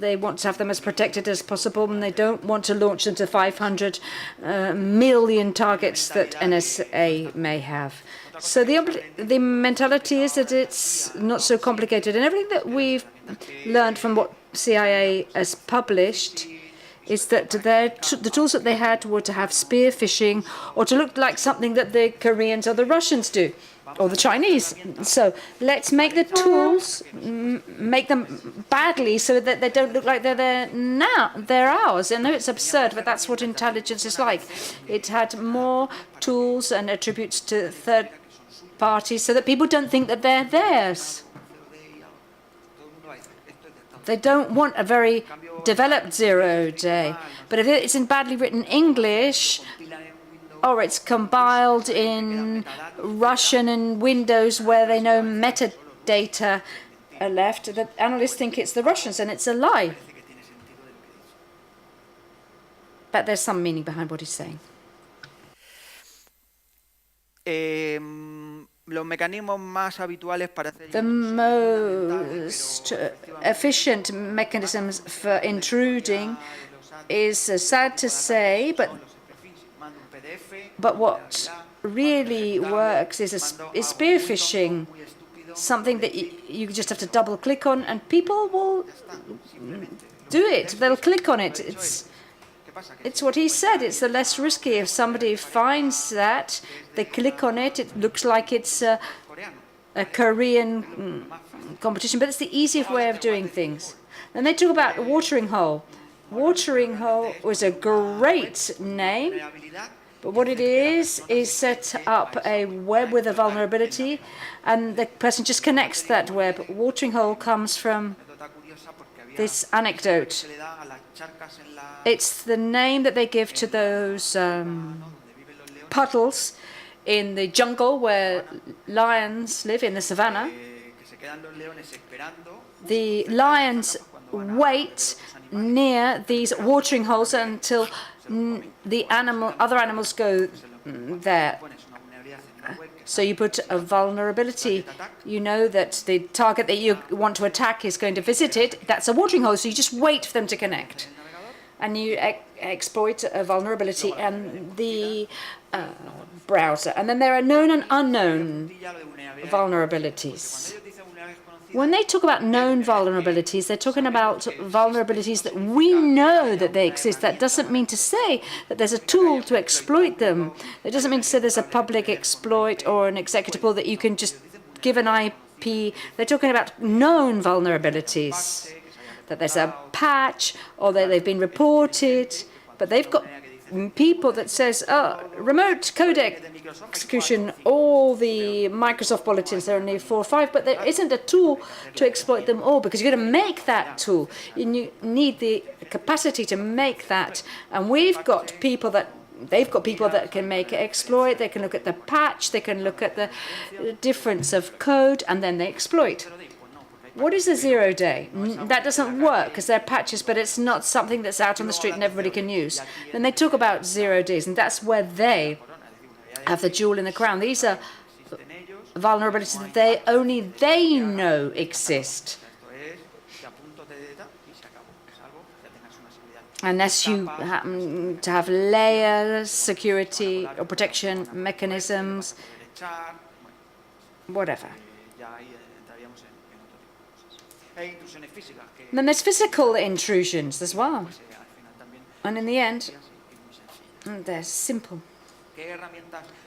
They want to have them as protected as possible, and they don't want to launch them to 500 million targets that NSA may have. So the mentality is that it's not so complicated, and everything that we've learned from what CIA has published is that the tools that they had were to have spear phishing, or to look like something that the Koreans or the Russians do, or the Chinese. So let's make the tools, make them badly so that they don't look like they're ours. I know it's absurd, but that's what intelligence is like. It had more tools and attributes to third parties so that people don't think that they're theirs. They don't want a very developed 0 day. But if it's in badly written English, or it's compiled in Russian and Windows where they know metadata are left, the analysts think it's the Russians, and it's a lie. But there's some meaning behind what he's saying. Los mecanismos más habituales para hacer The most efficient mechanisms for intruding is sad to say, but what really works is spearfishing, something that you just have to double click on, and people will do it. They'll click on it. It's what he said. It's the less risky. If somebody finds that, they click on it. It looks like it's a Korean competition, but it's the easiest way of doing things. Then they talk about Waterhole. Waterhole was a great name, but what it is set up a web with a vulnerability, and the person just connects that web. Waterhole comes from this anecdote. It's the name that they give to those puddles in the jungle where lions live, in the savannah. The lions wait near these watering holes until the other animals go there. So you put a vulnerability. You know that the target that you want to attack is going to visit it. That's a watering hole, so you just wait for them to connect. And you exploit a vulnerability in the browser. And then there are known and unknown vulnerabilities. When they talk about known vulnerabilities, they're talking about vulnerabilities that we know that they exist. That doesn't mean to say that there's a tool to exploit them. It doesn't mean to say there's a public exploit or an executable that you can just give an IP. They're talking about known vulnerabilities, that there's a patch or that they've been reported, but they've got people that says, remote codec execution, all the Microsoft bulletins, there are only 4 or 5, but there isn't a tool to exploit them all, because you've got to make that tool. You need the capacity to make that, and they've got people that can make it exploit. They can look at the patch, they can look at the difference of code, and then they exploit. What is a 0 day? That doesn't work because they're patches, but it's not something that's out on the street and everybody can use. Then they talk about 0 days, and that's where they have the jewel in the crown. These are vulnerabilities that only they know exist. Unless you happen to have layers, security or protection mechanisms, whatever. And then there's physical intrusions as well. And in the end, they're simple.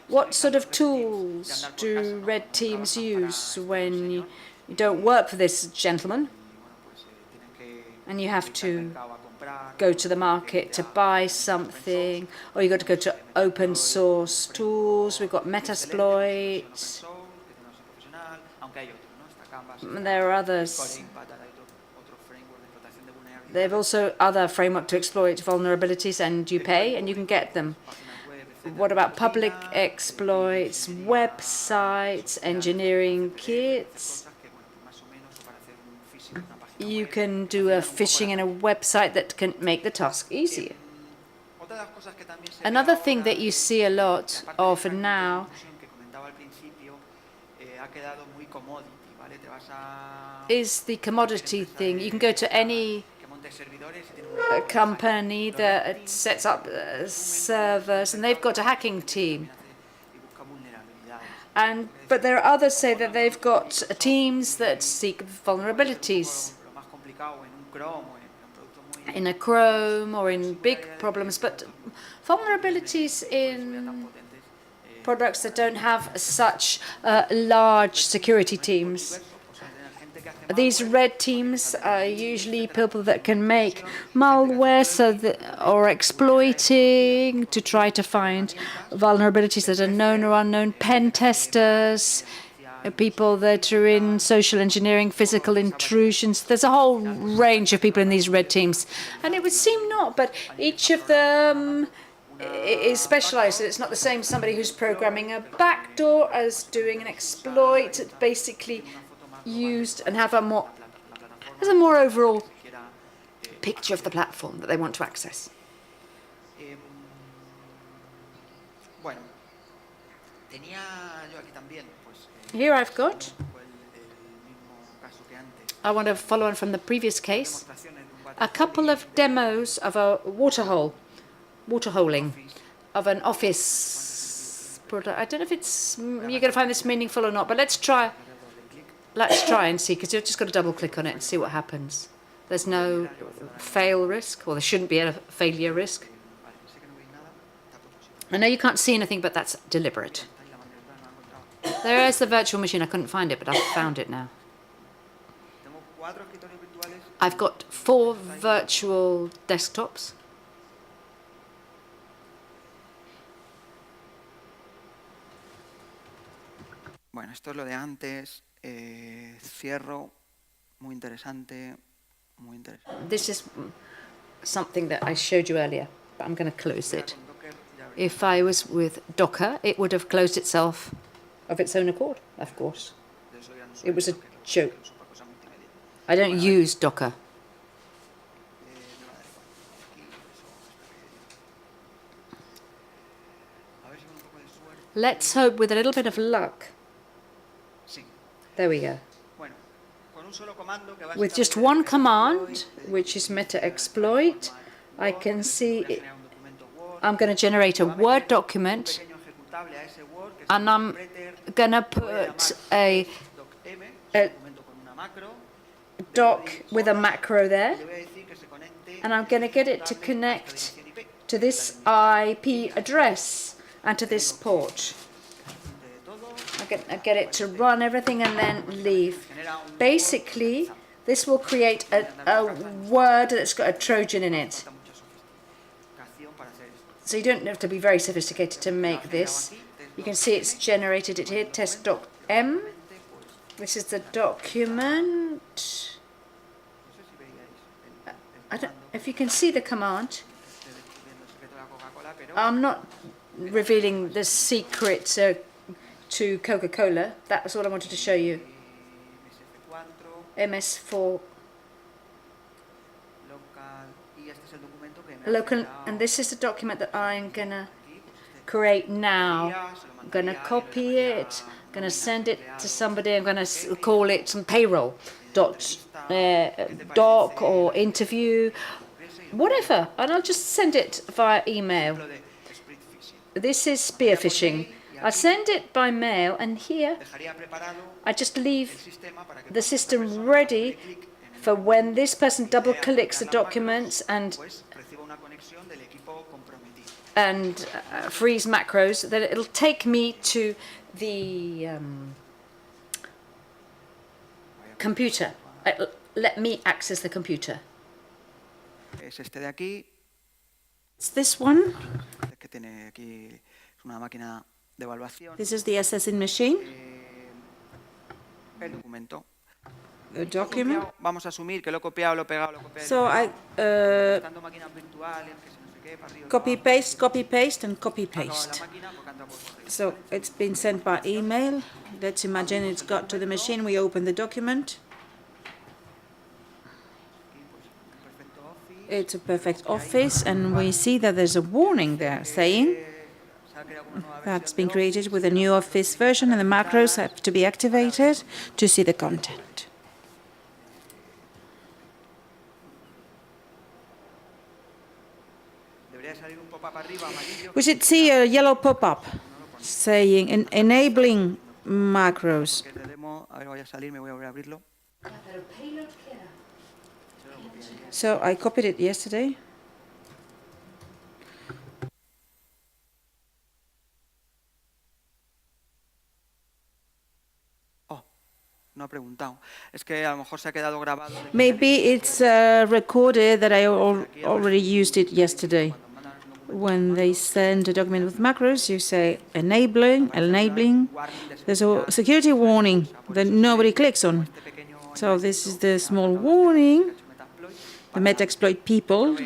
What sort of tools do red teams use when you don't work for this gentleman? and you have to go to the market to buy something, or you got to go to open source tools. We've got Metasploit. There are others. They have also other framework to exploit vulnerabilities, and you pay and you can get them. What about public exploits, websites, engineering kits? You can do a phishing in a website that can make the task easier. Another thing that you see a lot of now is the commodity thing. You can go to any company that sets up servers, and they've got a hacking team. But there are others say that they've got teams that seek vulnerabilities in a Chrome or in big problems, but vulnerabilities in products that don't have such large security teams. These red teams are usually people that can make malware or exploiting to try to find vulnerabilities that are known or unknown. Pen testers, people that are in social engineering, physical intrusions. There's a whole range of people in these red teams. And it would seem not, but each of them is specialized. It's not the same somebody who's programming a backdoor as doing an exploit. It's basically used and has a more overall picture of the platform that they want to access. Here I've got, I want to follow on from the previous case, a couple of demos of a waterholing of an office product. I don't know if you're going to find this meaningful or not, but let's try and see, because you've just got to double click on it and see what happens. There's no fail risk, or there shouldn't be a failure risk. I know you can't see anything, but that's deliberate. There is the virtual machine. I couldn't find it, but I've found it now. I've got 4 virtual desktops. Bueno, esto es lo de antes. Cierro. Muy interesante. Muy interesante. This is something that I showed you earlier, but I'm going to close it. If I was with Docker, it would have closed itself of its own accord, of course. It was a joke. I don't use Docker. Let's hope with a little bit of luck. There we go. With just one command, which is meta exploit, I can see I'm going to generate a Word document, and I'm going to put a doc with a macro there, and I'm going to get it to connect to this IP address and to this port. I get it to run everything and then leave. Basically, this will create a word that's got a Trojan in it. So you don't have to be very sophisticated to make this. You can see it's generated it here, test.m. This is the document. I don't, if you can see the command. I'm not revealing the secret to Coca-Cola. That was what I wanted to show you. MS4 local, and this is the document that I'm gonna create now. I'm gonna copy it, I'm gonna send it to somebody. I'm gonna call it some payroll doc or interview, whatever, and I'll just send it via email. This is spearfishing. I send it by mail, and here I just leave the system ready for when this person double clicks the documents and freeze macros, that it'll take me to the computer. Let me access the computer. es este de aquí. It's this one. Que tiene aquí es una máquina de evaluación. This is the assessing machine. El documento. The document. Vamos a asumir que lo he copiado, lo he pegado, lo he copiado. So I máquinas virtuales, que se no sé qué, para arriba. copy paste, and copy paste. So it's been sent by email. Let's imagine it's got to the machine. We open the document. It's a perfect office, and we see that there's a warning there saying that's been created with a new office version, and the macros have to be activated to see the content. We should see a yellow pop-up saying enabling macros. So I copied it yesterday. No ha preguntado. Es que a lo mejor se ha quedado grabado. Maybe it's recorded that I already used it yesterday. When they send a document with macros, you say enabling. There's a security warning that nobody clicks on. So this is the small warning. The Metaxploit people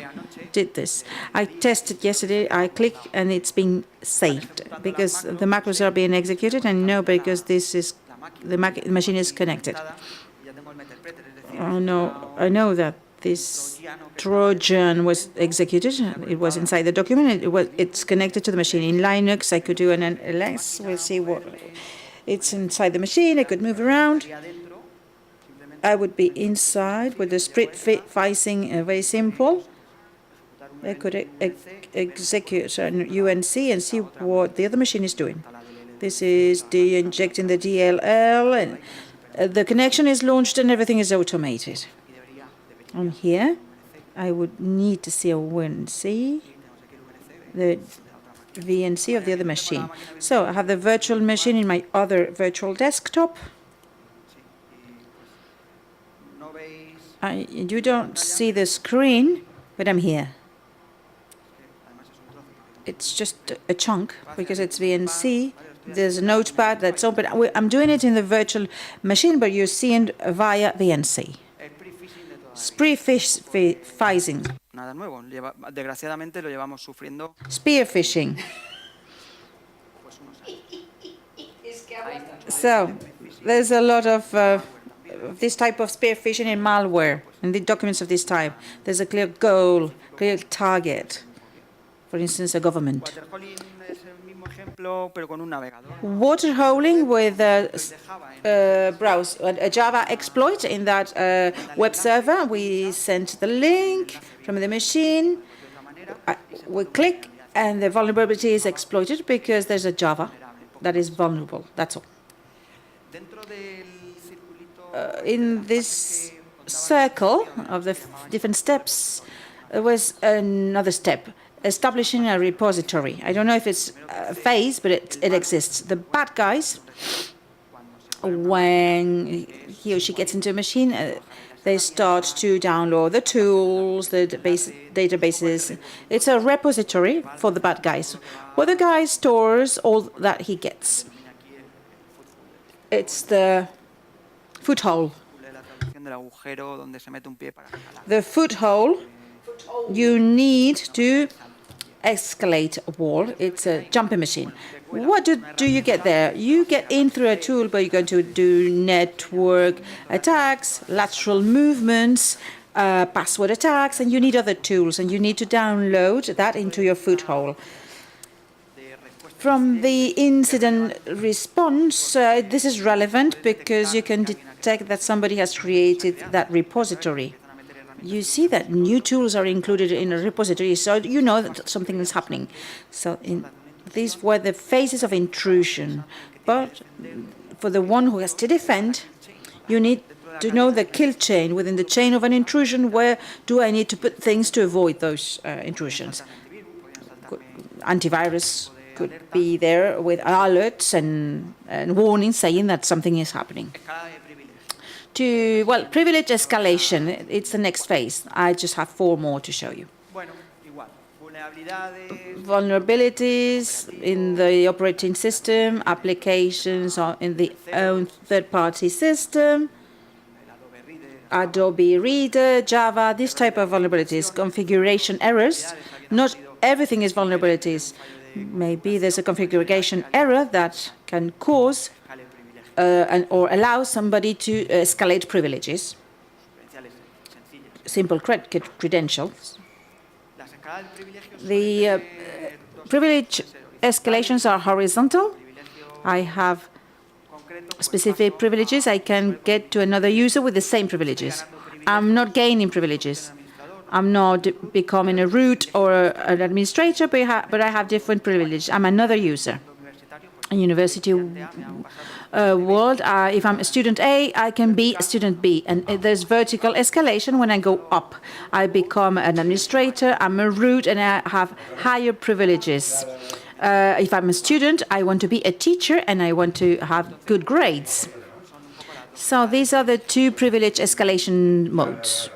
did this. I tested yesterday, I click and it's been saved because the macros are being executed, and no, because this is the machine is connected. I know that this Trojan was executed. It was inside the document. It's connected to the machine. In Linux, I could do an ls. We'll see what it's inside the machine. I could move around. I would be inside with the phishing, very simple. I could execute an UNC and see what the other machine is doing. This is de-injecting the DLL, and the connection is launched and everything is automated. And here, I would need to see a VNC, the VNC of the other machine. So I have the virtual machine in my other virtual desktop. You don't see the screen, but I'm here. It's just a chunk because it's VNC. There's a notepad that's open. I'm doing it in the virtual machine, but you're seeing via VNC. Spearfishing. Nada nuevo. Desgraciadamente lo llevamos sufriendo. Spearfishing. So there's a lot of this type of spearfishing in malware, in the documents of this type. There's a clear goal, clear target. For instance, a government. Waterholing with a Java exploit in that web server. We sent the link from the machine. We click, and the vulnerability is exploited because there's a Java that is vulnerable. That's all. In this circle of the different steps, there was another step. Establishing a repository. I don't know if it's a phase, but it exists. The bad guys, when he or she gets into a machine, they start to download the tools, the databases. It's a repository for the bad guys, where the guy stores all that he gets. It's the foothole. The foothole, you need to escalate a wall. It's a jumping machine. What do you get there? You get in through a tool, but you're going to do network attacks, lateral movements, password attacks, and you need other tools, and you need to download that into your foothole. From the incident response, this is relevant because you can detect that somebody has created that repository. You see that new tools are included in a repository, so you know that something is happening. So these were the phases of intrusion. But for the one who has to defend, you need to know the kill chain. Within the chain of an intrusion, where do I need to put things to avoid those intrusions? Antivirus could be there with alerts and warnings saying that something is happening. to, well, privilege escalation. It's the next phase. I just have 4 more to show you. Vulnerabilities in the operating system, applications in the own third-party system, Adobe Reader, Java, this type of vulnerabilities, configuration errors. Not everything is vulnerabilities. Maybe there's a configuration error that can cause or allow somebody to escalate privileges. Simple credentials. The privilege escalations are horizontal. I have specific privileges. I can get to another user with the same privileges. I'm not gaining privileges. I'm not becoming a root or an administrator, but I have different privileges. I'm another user. In university world, if I'm a student A, I can be a student B. And there's vertical escalation when I go up. I become an administrator, I'm a root, and I have higher privileges. If I'm a student, I want to be a teacher and I want to have good grades. So these are the 2 privilege escalation modes.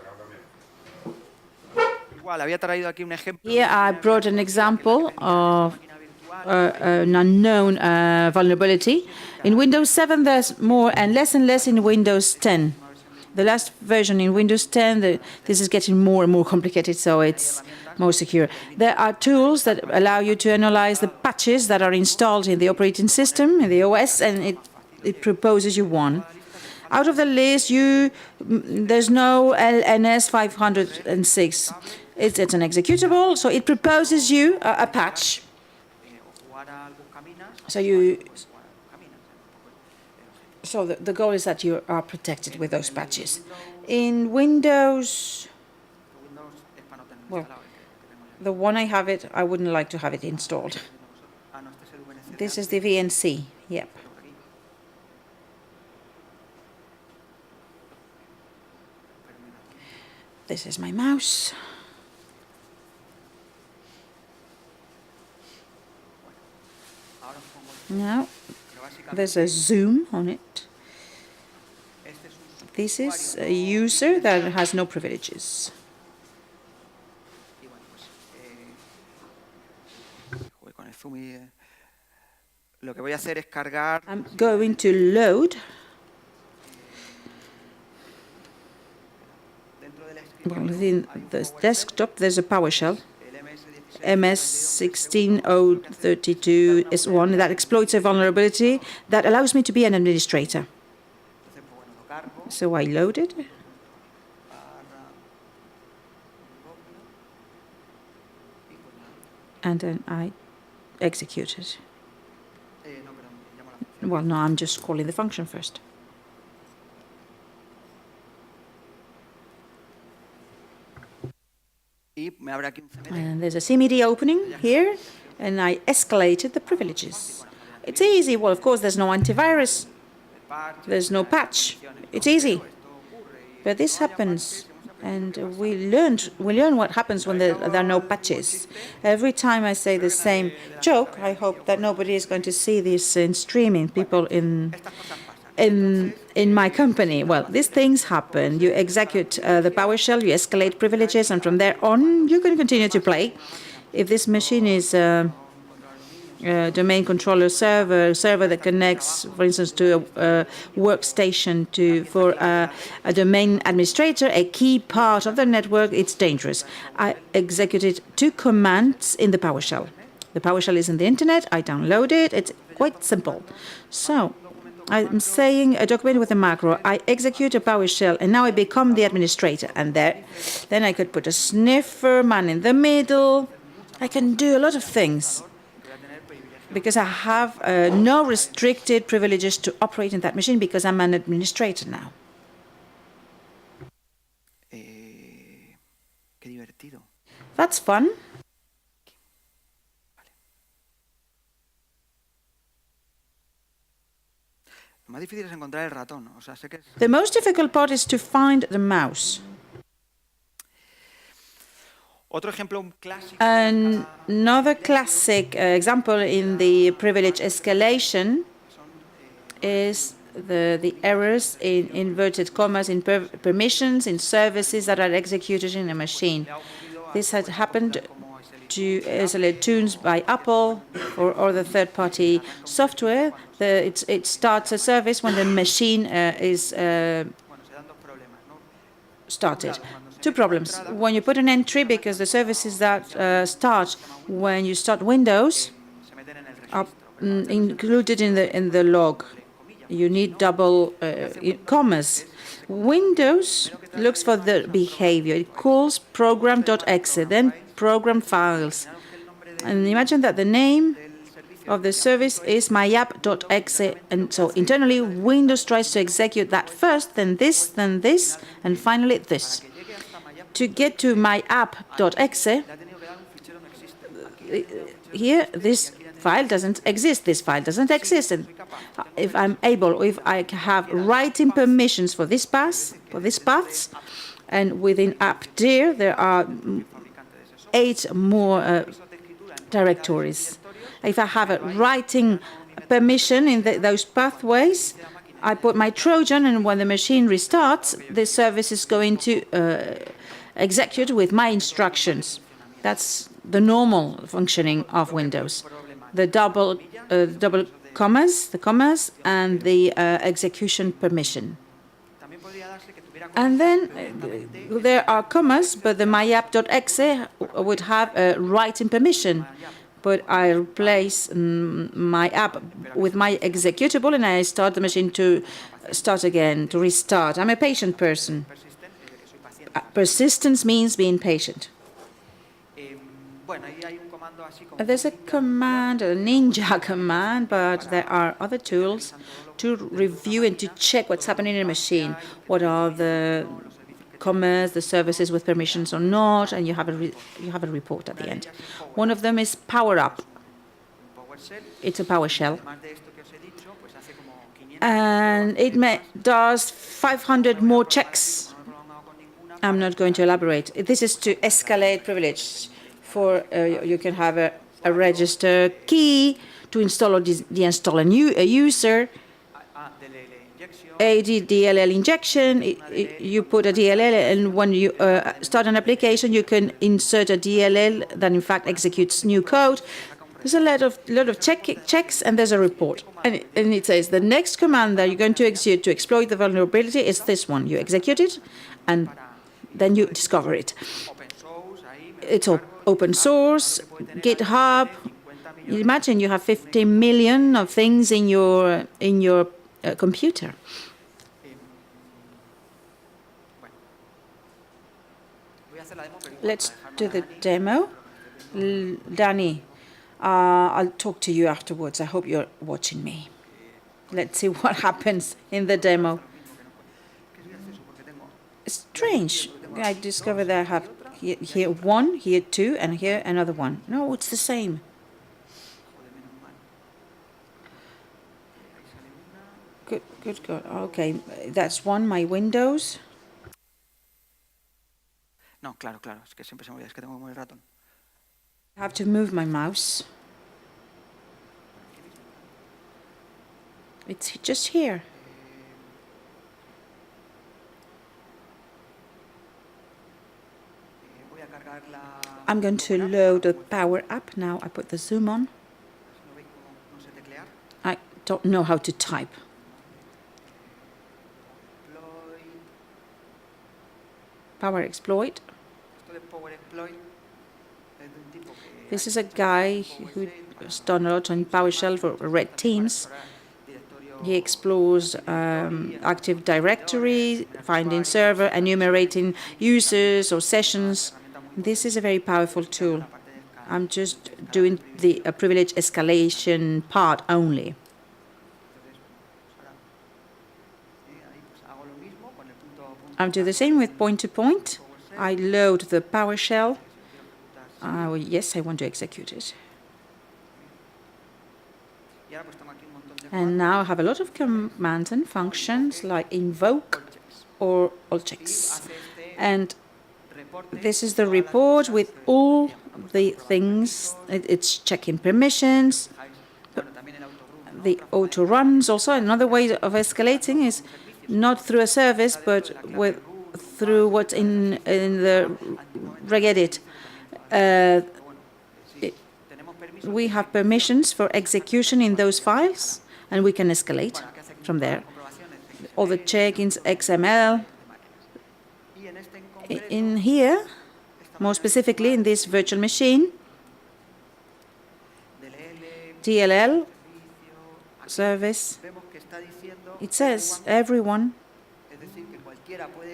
Here I brought an example of an unknown vulnerability. In Windows 7, there's more and less in Windows 10. The last version in Windows 10, this is getting more and more complicated, so it's more secure. There are tools that allow you to analyze the patches that are installed in the operating system, in the OS, and it proposes you one. Out of the list, there's no LNS 506. It's an executable, so it proposes you a patch. So the goal is that you are protected with those patches. In Windows, well, the one I have I wouldn't like to have it installed. This is the VNC, yep. This is my mouse. Now, there's a zoom on it. This is a user that has no privileges. I'm going to load. Well, within the desktop, there's a PowerShell. MS16032 is one that exploits a vulnerability that allows me to be an administrator. So I load it. And then I execute it. Well, no, I'm just calling the function first. And there's a CMD opening here, and I escalated the privileges. It's easy. Well, of course, there's no antivirus. There's no patch. It's easy. But this happens, and we learn what happens when there are no patches. Every time I say the same joke, I hope that nobody is going to see this in streaming, people in my company. Well, these things happen. You execute the PowerShell, you escalate privileges, and from there on, you can continue to play. If this machine is a domain controller server that connects, for instance, to a workstation for a domain administrator, a key part of the network, it's dangerous. I executed 2 commands in the PowerShell. The PowerShell is in the internet. I download it. It's quite simple. So I'm saying a document with a macro. I execute a PowerShell, and now I become the administrator. And then I could put a sniffer, man in the middle. I can do a lot of things because I have no restricted privileges to operate in that machine because I'm an administrator now. That's fun. The most difficult part is to find the mouse. Another classic example in the privilege escalation is the errors in inverted commas in permissions in services that are executed in a machine. This had happened to isolate tunes by Apple or other third-party software. It starts a service when the machine is started. Two problems. When you put an entry, because the services that start when you start Windows are included in the log. You need double commas. Windows looks for the behavior. It calls program.exe, then program files. And imagine that the name of the service is myapp.exe, and so internally Windows tries to execute that first, then this, and finally this. To get to myapp.exe, here this file doesn't exist. This file doesn't exist. And if I have writing permissions for this paths, and within appdir there are 8 more directories. If I have a writing permission in those pathways, I put my Trojan, and when the machine restarts, the service is going to execute with my instructions. That's the normal functioning of Windows. The double commas, and the execution permission. And then there are commas, but the myapp.exe would have a writing permission. But I replace my app with my executable, and I start the machine to start again, to restart. I'm a patient person. Persistence means being patient. There's a command, a ninja command, but there are other tools to review and to check what's happening in a machine. What are the commas, the services with permissions or not, and you have a report at the end. One of them is Power Up. It's a PowerShell. And it does 500 more checks. I'm not going to elaborate. This is to escalate privilege. You can have a register key to install or deinstall a user. A DLL injection, you put a DLL, and when you start an application, you can insert a DLL that in fact executes new code. There's a lot of checks, and there's a report. And it says the next command that you're going to execute to exploit the vulnerability is this one. You execute it, and then you discover it. It's open source, GitHub. You imagine you have 50 million of things in your computer. Let's do the demo. Danny, I'll talk to you afterwards. I hope you're watching me. Let's see what happens in the demo. It's strange. I discovered that I have here 1, here 2, and here another 1. No, it's the same. Good God. Okay, that's one, my Windows. No, claro, es que siempre se me olvida, es que tengo que mover el ratón. I have to move my mouse. It's just here. I'm going to load the Power App now. I put the zoom on. I don't know how to type. Power Exploit. This is a guy who's done a lot on PowerShell for RedTeams. He explores Active Directory, finding server, enumerating users or sessions. This is a very powerful tool. I'm just doing the privilege escalation part only. I'll do the same with point-to-point. I load the PowerShell. Yes, I want to execute it. And now I have a lot of commands and functions like invoke or all checks. And this is the report with all the things. It's checking permissions. the auto runs also. Another way of escalating is not through a service, but through what's in the regedit. We have permissions for execution in those files, and we can escalate from there. All the check-ins, XML. In here, more specifically in this virtual machine, DLL service, it says everyone,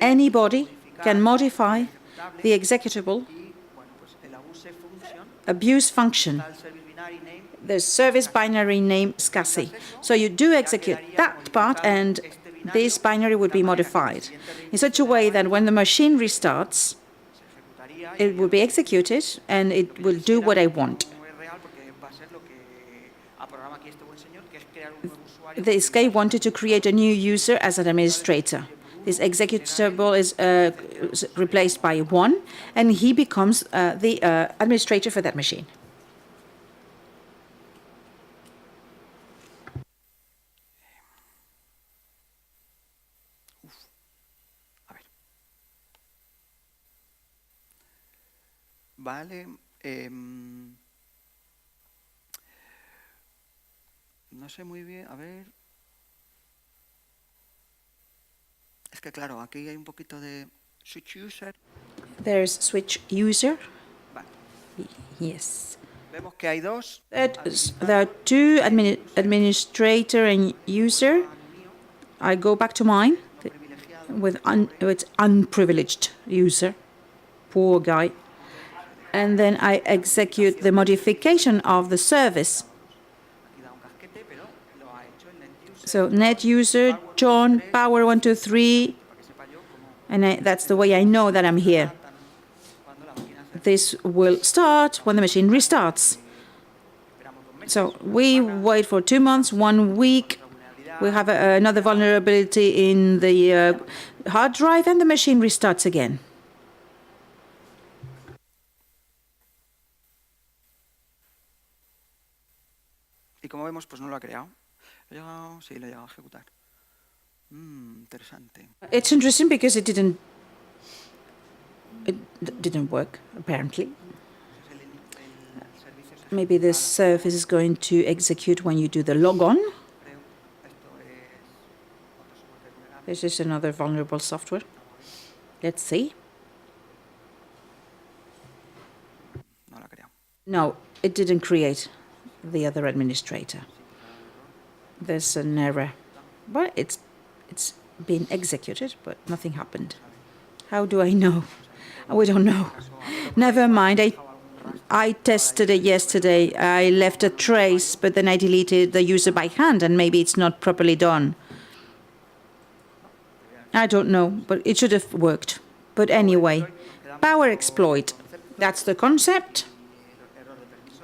anybody can modify the executable abuse function. The service binary name SCSI. So you do execute that part, and this binary would be modified in such a way that when the machine restarts, it will be executed and it will do what I want. This guy wanted to create a new user as an administrator. This executable is replaced by 1, and he becomes the administrator for that machine. Vale. No sé muy bien, a ver. Es que claro, aquí hay un poquito de switch user. There's switch user. Vale. Yes. Vemos que hay dos. There are two, administrator and user. I go back to mine with unprivileged user. Poor guy. And then I execute the modification of the service. So net user, John, power 123, and that's the way I know that I'm here. This will start when the machine restarts. So we wait for 2 months, 1 week. We have another vulnerability in the hard drive, and the machine restarts again. Y como vemos, pues no lo ha creado. Sí, lo he llegado a ejecutar. Interesante. It's interesting because it didn't work, apparently. Maybe the service is going to execute when you do the logon. This is another vulnerable software. Let's see. No, it didn't create the other administrator. There's an error. But it's been executed, but nothing happened. How do I know? We don't know. Never mind. I tested it yesterday. I left a trace, but then I deleted the user by hand, and maybe it's not properly done. I don't know, but it should have worked. But anyway, power exploit. That's the concept.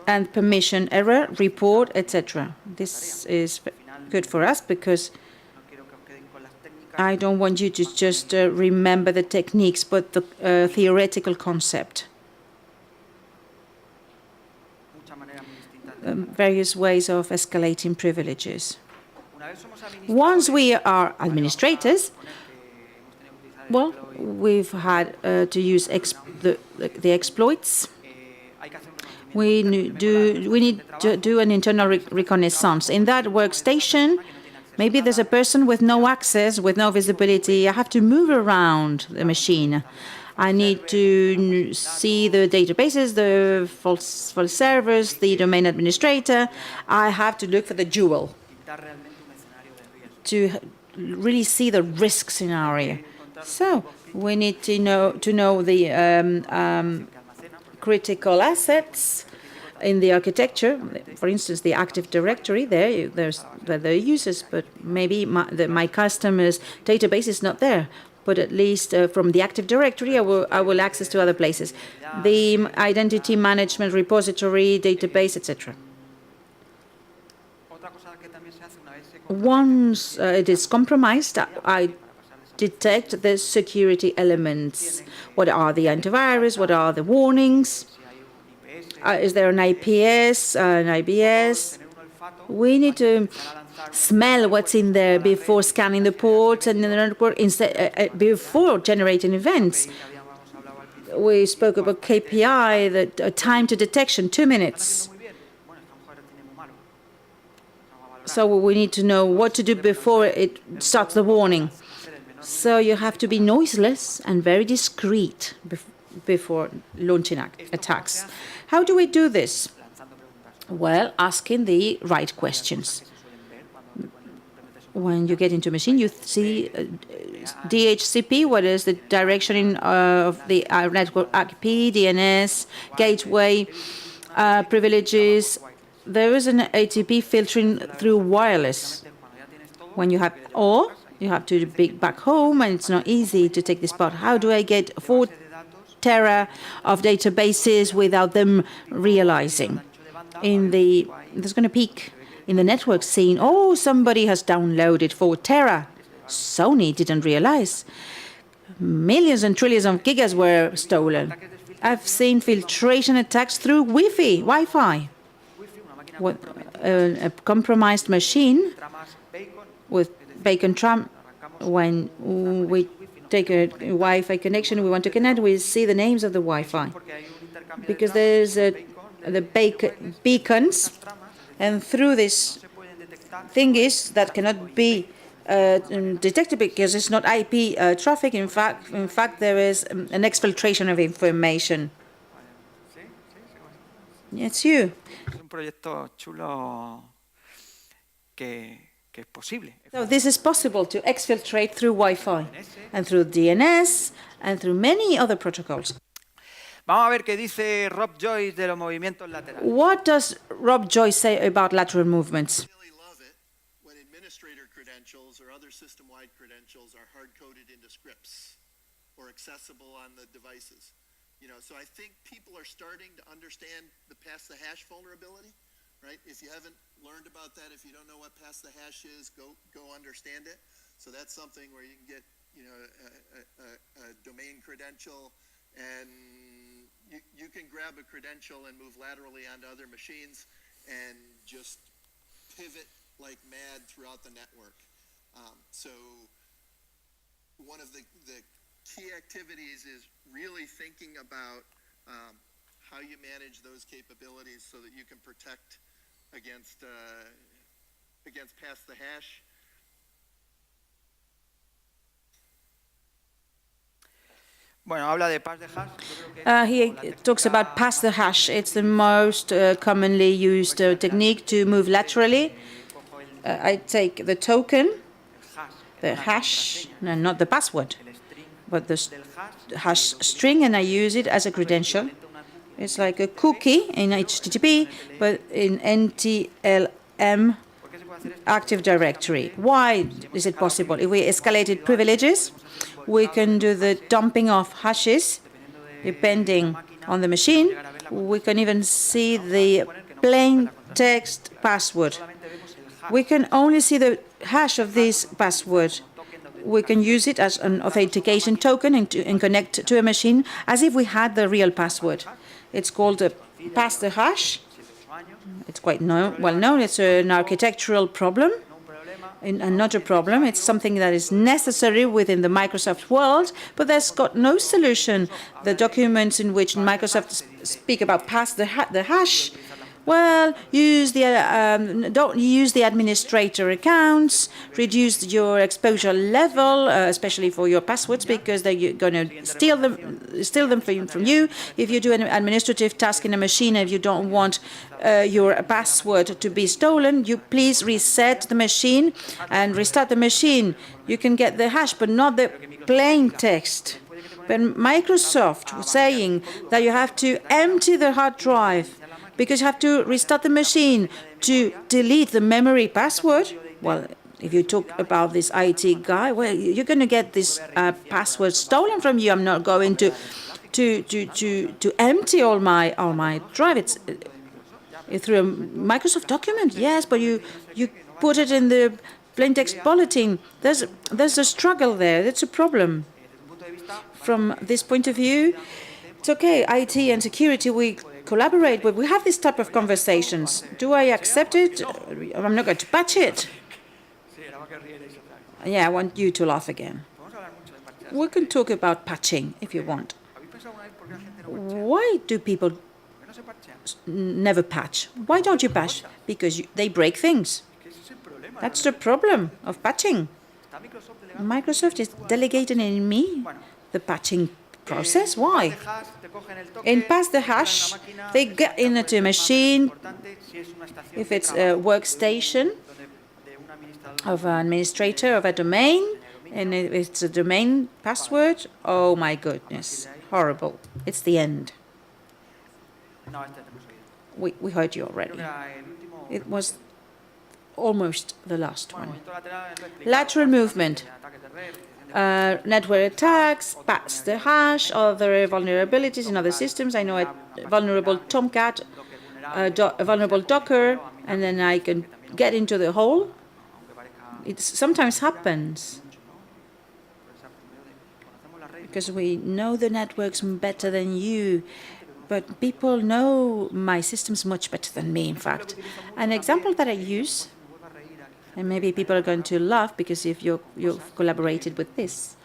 And permission error, report, etc. This is good for us because I don't want you to just remember the techniques, but the theoretical concept. Various ways of escalating privileges. Once we are administrators, well, we've had to use the exploits. We need to do an internal reconnaissance. In that workstation, maybe there's a person with no access, with no visibility. I have to move around the machine. I need to see the databases, the false servers, the domain administrator. I have to look for the jewel to really see the risk scenario. So we need to know the critical assets in the architecture. For instance, the Active Directory. There's the users, but maybe my customer's database is not there. But at least from the Active Directory, I will access to other places. The identity management repository, database, etc. Once it is compromised, I detect the security elements. What are the antivirus? What are the warnings? Is there an IPS, an IBS? We need to smell what's in there before scanning the ports and the network before generating events. We spoke about KPI, the time to detection, 2 minutes. So we need to know what to do before it starts the warning. So you have to be noiseless and very discreet before launching attacks. How do we do this? Well, asking the right questions. When you get into a machine, you see DHCP, what is the direction of the network IP, DNS, gateway, privileges. There is an ATP filtering through wireless. When you have, or you have to be back home, and it's not easy to take this part. How do I get 4 tera of databases without them realizing? There's going to peak in the network scene. Oh, somebody has downloaded 4 tera. Sony didn't realize. Millions and trillions of gigas were stolen. I've seen filtration attacks through Wi-Fi. A compromised machine with bacon tram. When we take a Wi-Fi connection, we want to connect, we see the names of the Wi-Fi. Because there's the beacons, and through this thingies that cannot be detected because it's not IP traffic. In fact, there is an exfiltration of information. It's you. So this is possible to exfiltrate through Wi-Fi and through DNS and through many other protocols. What does Rob Joyce say about lateral movements? I really love it when administrator credentials or other system-wide credentials are hard-coded into scripts or accessible on the devices. So I think people are starting to understand the pass-the-hash vulnerability, right? If you haven't learned about that, if you don't know what pass-the-hash is, go understand it. So that's something where you can get, a domain credential, and you can grab a credential and move laterally onto other machines and just pivot like mad throughout the network. So one of the key activities is really thinking about how you manage those capabilities so that you can protect against pass-the-hash. He talks about pass-the-hash. It's the most commonly used technique to move laterally. I take the token, the hash, no, not the password, but the hash string, and I use it as a credential. It's like a cookie in HTTP, but in NTLM Active Directory. Why is it possible? If we escalated privileges, we can do the dumping of hashes, depending on the machine. We can even see the plain text password. We can only see the hash of this password. We can use it as an authentication token and connect to a machine as if we had the real password. It's called a pass-the-hash. It's quite well known. It's an architectural problem. And not a problem. It's something that is necessary within the Microsoft world, but there's got no solution. The documents in which Microsoft speak about pass the hash, well, don't use the administrator accounts, reduce your exposure level, especially for your passwords, because they're going to steal them from you. If you do an administrative task in a machine, if you don't want your password to be stolen, you please reset the machine and restart the machine. You can get the hash, but not the plain text. But Microsoft was saying that you have to empty the hard drive because you have to restart the machine to delete the memory password. Well, if you talk about this IT guy, well, you're going to get this password stolen from you. I'm not going to empty all my drive. It's through a Microsoft document, yes, but you put it in the plain text bulletin. There's a struggle there. That's a problem. From this point of view, it's okay. IT and security, we collaborate with. We have this type of conversations. Do I accept it? I'm not going to patch it. Yeah, I want you to laugh again. We can talk about patching if you want. Why do people never patch? Why don't you patch? Because they break things. That's the problem of patching. Microsoft is delegating in me the patching process. Why? In Pass the Hash, they get into a machine, if it's a workstation of an administrator of a domain, and if it's a domain password, oh my goodness, horrible. It's the end. We heard you already. It was almost the last one. Lateral movement. Network attacks, Pass the Hash, other vulnerabilities in other systems. I know a vulnerable Tomcat, a vulnerable Docker, and then I can get into the hole. It sometimes happens because we know the networks better than you, but people know my systems much better than me, in fact. An example that I use, and maybe people are going to laugh because if you've collaborated with this.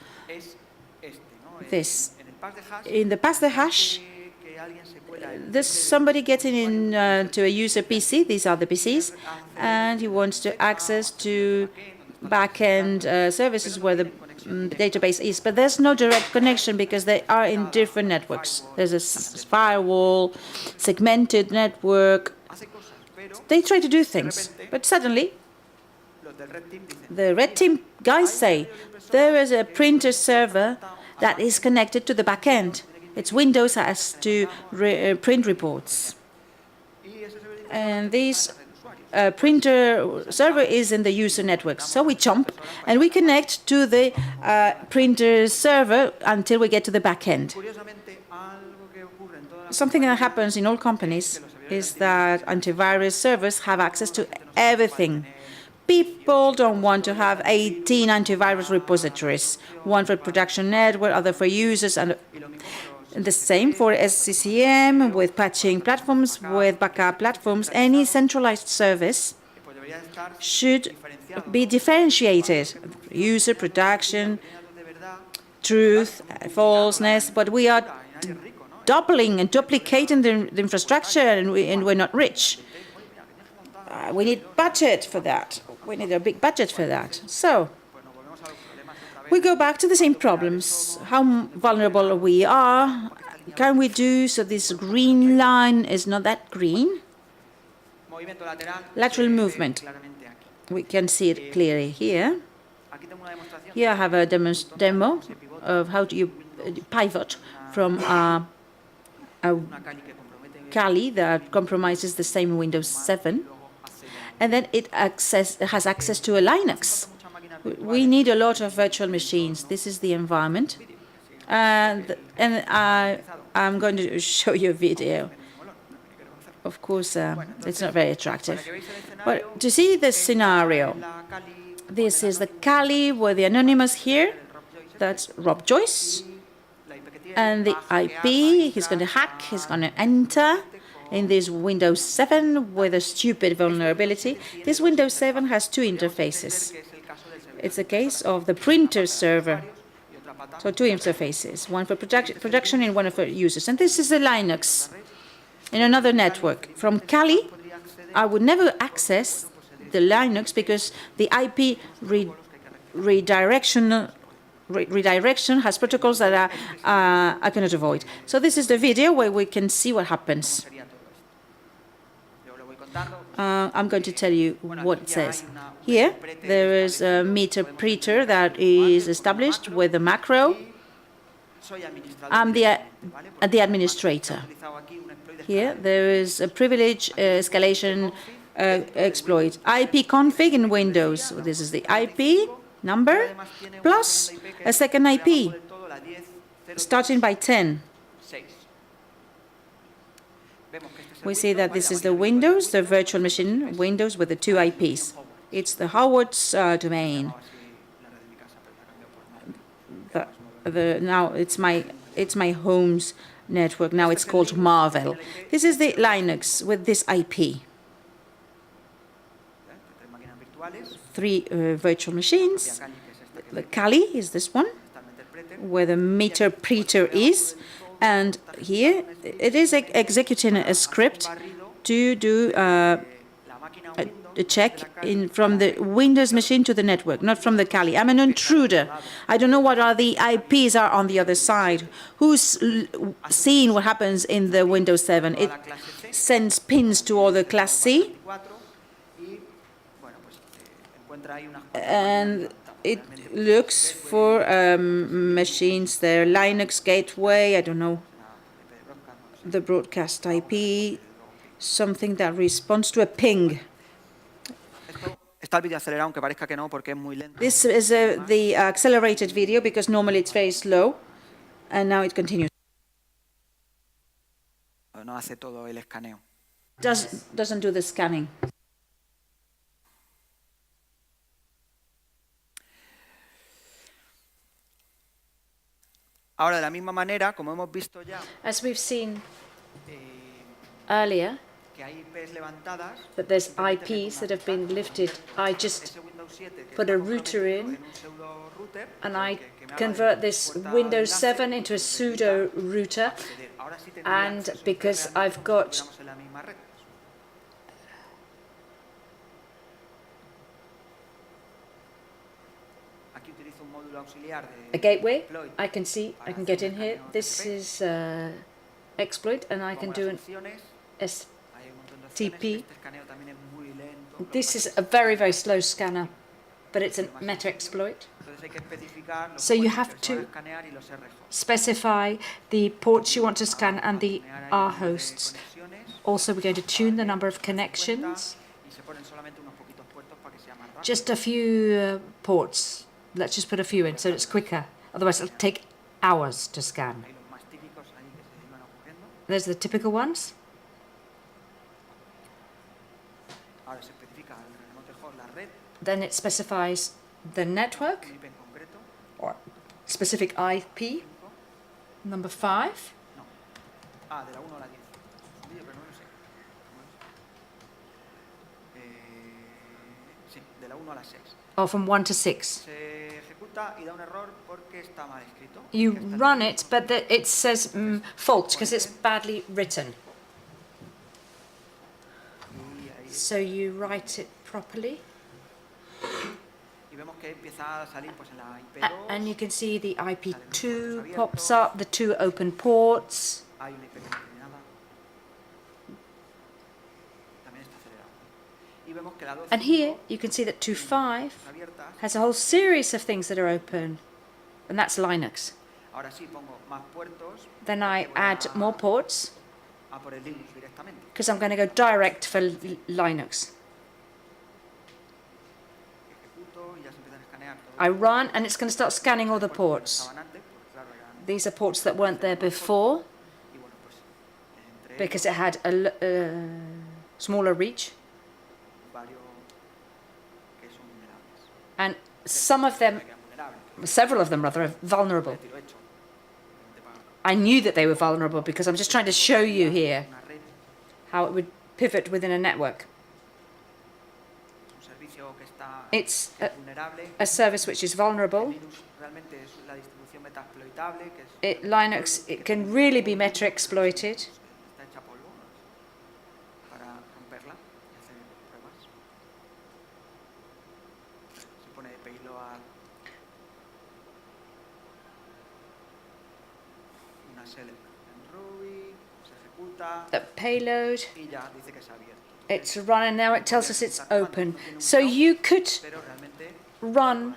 In the Pass the Hash, there's somebody getting in to a user PC, these are the PCs, and he wants to access to back-end services where the database is, but there's no direct connection because they are in different networks. There's a firewall, segmented network. They try to do things, but suddenly the RedTeam guys say there is a printer server that is connected to the back end. Its Windows has to print reports. And this printer server is in the user network. So we jump and we connect to the printer server until we get to the back end. Something that happens in all companies is that antivirus servers have access to everything. People don't want to have 18 antivirus repositories, one for production network, other for users, and the same for SCCM, with patching platforms, with backup platforms. Any centralized service should be differentiated. User, production, truth, falseness, but we are doubling and duplicating the infrastructure, and we're not rich. We need budget for that. We need a big budget for that. So we go back to the same problems. How vulnerable we are. Can we do so this green line is not that green? Lateral movement. We can see it clearly here. Here I have a demo of how do you pivot from a Kali that compromises the same Windows 7. And then it has access to a Linux. We need a lot of virtual machines. This is the environment. And I'm going to show you a video. Of course, it's not very attractive. But to see the scenario, this is the Kali with the anonymous here. That's Rob Joyce. And the IP, he's going to hack, he's going to enter in this Windows 7 with a stupid vulnerability. This Windows 7 has two interfaces. It's a case of the printer server. So two interfaces, one for production and one for users. And this is a Linux in another network. From Kali, I would never access the Linux because the IP redirection has protocols that I cannot avoid. So this is the video where we can see what happens. I'm going to tell you what it says. Here, there is a meter printer that is established with a macro. I'm the administrator. Here, there is a privilege escalation exploit. IP config in Windows. So this is the IP number plus a second IP starting by 10. We see that this is the Windows, the virtual machine Windows with the two IPs. It's the Howard's domain. Now it's my home's network. Now it's called Marvel. This is the Linux with this IP. 3 virtual machines. The Kali is this one, where the meter-preter is. And here it is executing a script to do a check from the Windows machine to the network, not from the Kali. I'm an intruder. I don't know what the IPs are on the other side. Who's seeing what happens in the Windows 7? It sends pins to all the Class C, and it looks for machines there. Linux gateway, I don't know, the broadcast IP, something that responds to a ping. This is the accelerated video because normally it's very slow, and now it continues. Doesn't do the scanning. As we've seen earlier, that there's IPs that have been lifted. I just put a router in, and I convert this Windows 7 into a pseudo router, and because I've got a gateway, I can get in here. This is exploit, and I can do an STP. This is a very, very slow scanner, but it's a meta exploit. So you have to specify the ports you want to scan and the R hosts. Also, we're going to tune the number of connections. Just a few ports. Let's just put a few in so it's quicker. Otherwise, it'll take hours to scan. There's the typical ones. Then it specifies the network or specific IP, number 5. Oh, from 1 to 6. You run it, but it says fault because it's badly written. So you write it properly. And you can see the IP2 pops up, the 2 open ports. And here you can see that 2.5 has a whole series of things that are open, and that's Linux. Then I add more ports because I'm going to go direct for Linux. I run and it's going to start scanning all the ports. These are ports that weren't there before because it had a smaller reach. And some of them, several of them rather, are vulnerable. I knew that they were vulnerable because I'm just trying to show you here how it would pivot within a network. It's a service which is vulnerable. Linux, it can really be meta-exploited. The payload, it's running now, it tells us it's open. So you could run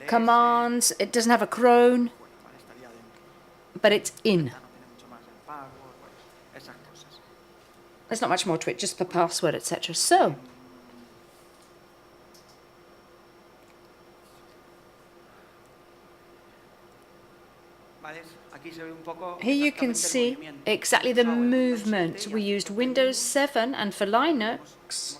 commands, it doesn't have a cron, but it's in. There's not much more to it, just the password, etc. So, here you can see exactly the movement. We used Windows 7, and for Linux,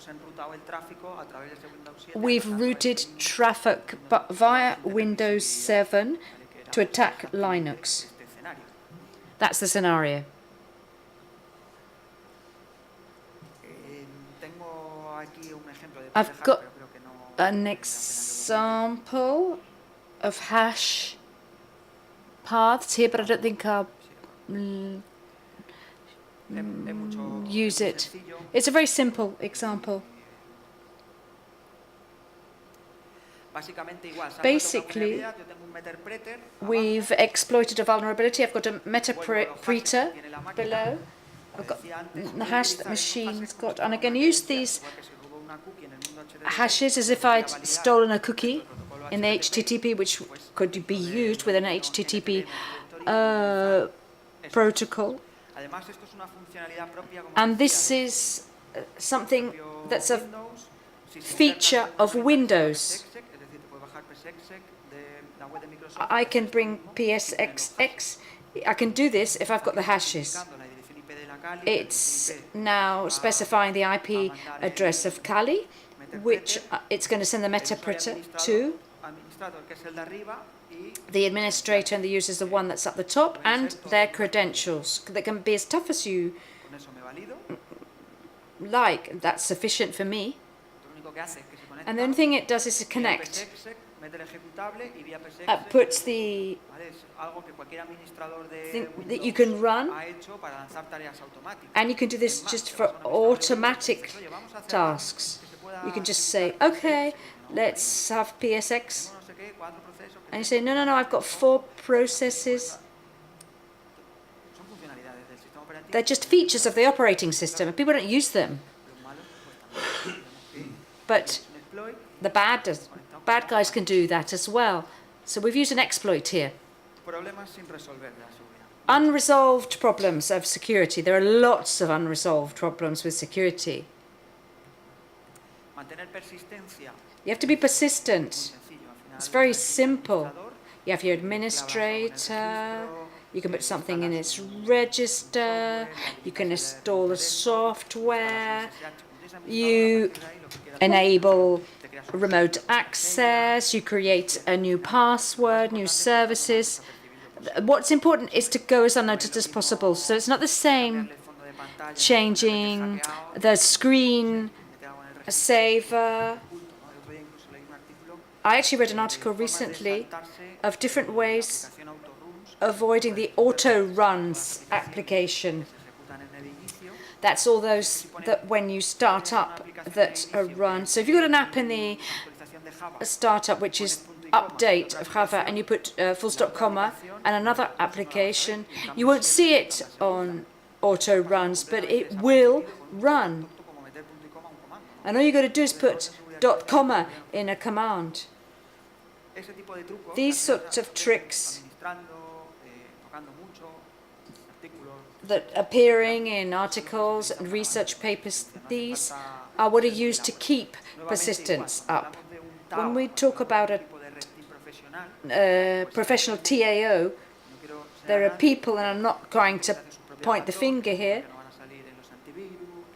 we've routed traffic via Windows 7 to attack Linux. That's the scenario. I've got an example of hash paths here, but I don't think I'll use it. It's a very simple example. Basically, we've exploited a vulnerability. I've got a metapreter below. I've got the hash that machine's got, and I can use these hashes as if I'd stolen a cookie in the HTTP, which could be used with an HTTP protocol. And this is something that's a feature of Windows. I can bring PSXX. I can do this if I've got the hashes. It's now specifying the IP address of Cali, which it's going to send the metapreter to. The administrator and the user is the one that's at the top, and their credentials. They can be as tough as you like. That's sufficient for me. And the only thing it does is to connect. It puts the thing that you can run, and you can do this just for automatic tasks. You can just say, okay, let's have PSX. And you say, no, no, no, I've got 4 processes. They're just features of the operating system, and people don't use them. But the bad guys can do that as well. So we've used an exploit here. Unresolved problems of security. There are lots of unresolved problems with security. You have to be persistent. It's very simple. You have your administrator, you can put something in its register, you can install the software, you enable remote access, you create a new password, new services. What's important is to go as unnoticed as possible. So it's not the same changing the screen saver. I actually read an article recently of different ways avoiding the auto runs application. That's all those that when you start up that are run. So if you've got an app in the startup which is update of Java and you put full stop comma and another application, you won't see it on auto runs, but it will run. And all you've got to do is put dot comma in a command. These sorts of tricks that appearing in articles and research papers, these are what are used to keep persistence up. When we talk about a professional TAO, there are people, and I'm not going to point the finger here,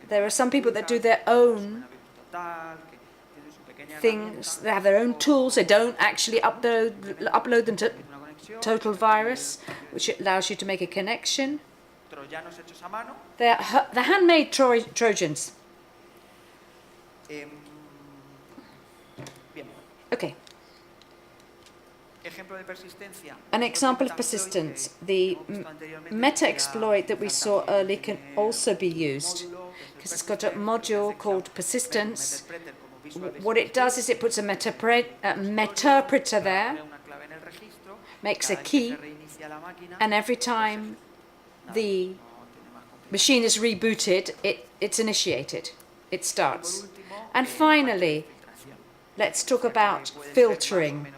there are some people that do their own things, they have their own tools, they don't actually upload them to Total Virus, which allows you to make a connection. They're handmade Trojans. Okay. An example of persistence. The meta exploit that we saw earlier can also be used because it's got a module called persistence. What it does is it puts a metapreter there, makes a key, and every time the machine is rebooted, it's initiated. It starts. And finally, let's talk about filtering,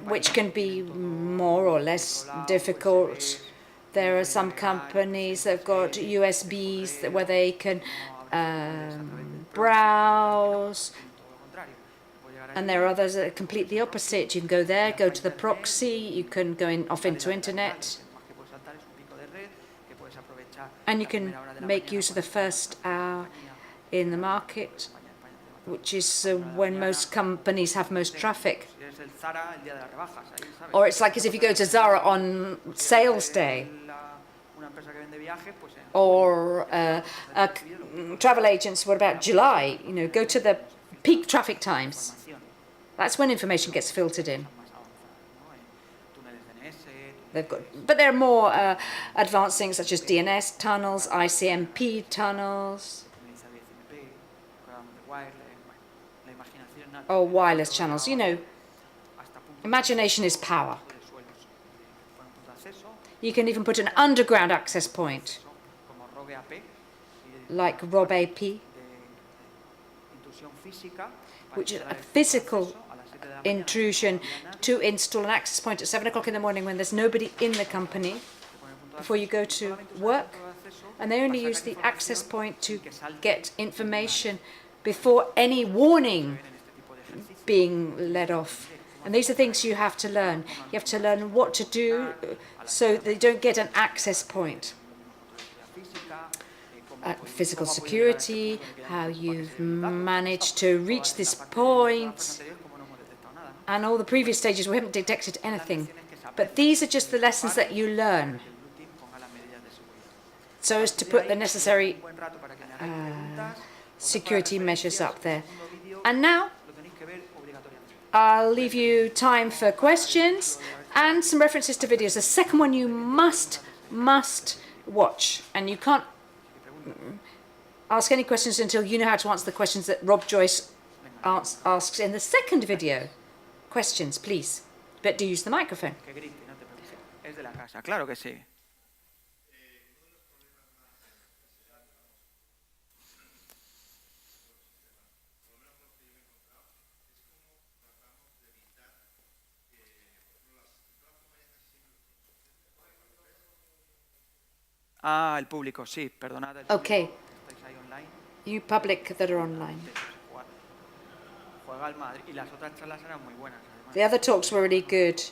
which can be more or less difficult. There are some companies that have got USBs where they can browse, and there are others that are completely opposite. You can go there, go to the proxy, you can go off into internet, and you can make use of the first hour in the market, which is when most companies have most traffic. Or it's like as if you go to Zara on sales day. Or travel agents, what about July? You know, go to the peak traffic times. That's when information gets filtered in. But there are more advanced things such as DNS tunnels, ICMP tunnels, or wireless channels. You know, imagination is power. You can even put an underground access point, like RobAP, which is a physical intrusion to install an access point at 7 o'clock in the morning when there's nobody in the company before you go to work. And they only use the access point to get information before any warning being let off. And these are things you have to learn. You have to learn what to do so they don't get an access point. Physical security, how you've managed to reach this point, and all the previous stages we haven't detected anything. But these are just the lessons that you learn, so as to put the necessary security measures up there. And now I'll leave you time for questions and some references to videos. The second one you must watch, and you can't ask any questions until you know how to answer the questions that Rob Joyce asks in the second video. Questions, please. But do use the microphone. Claro que sí. El público, sí, perdonad. Okay. You public that are online. The other talks were really good.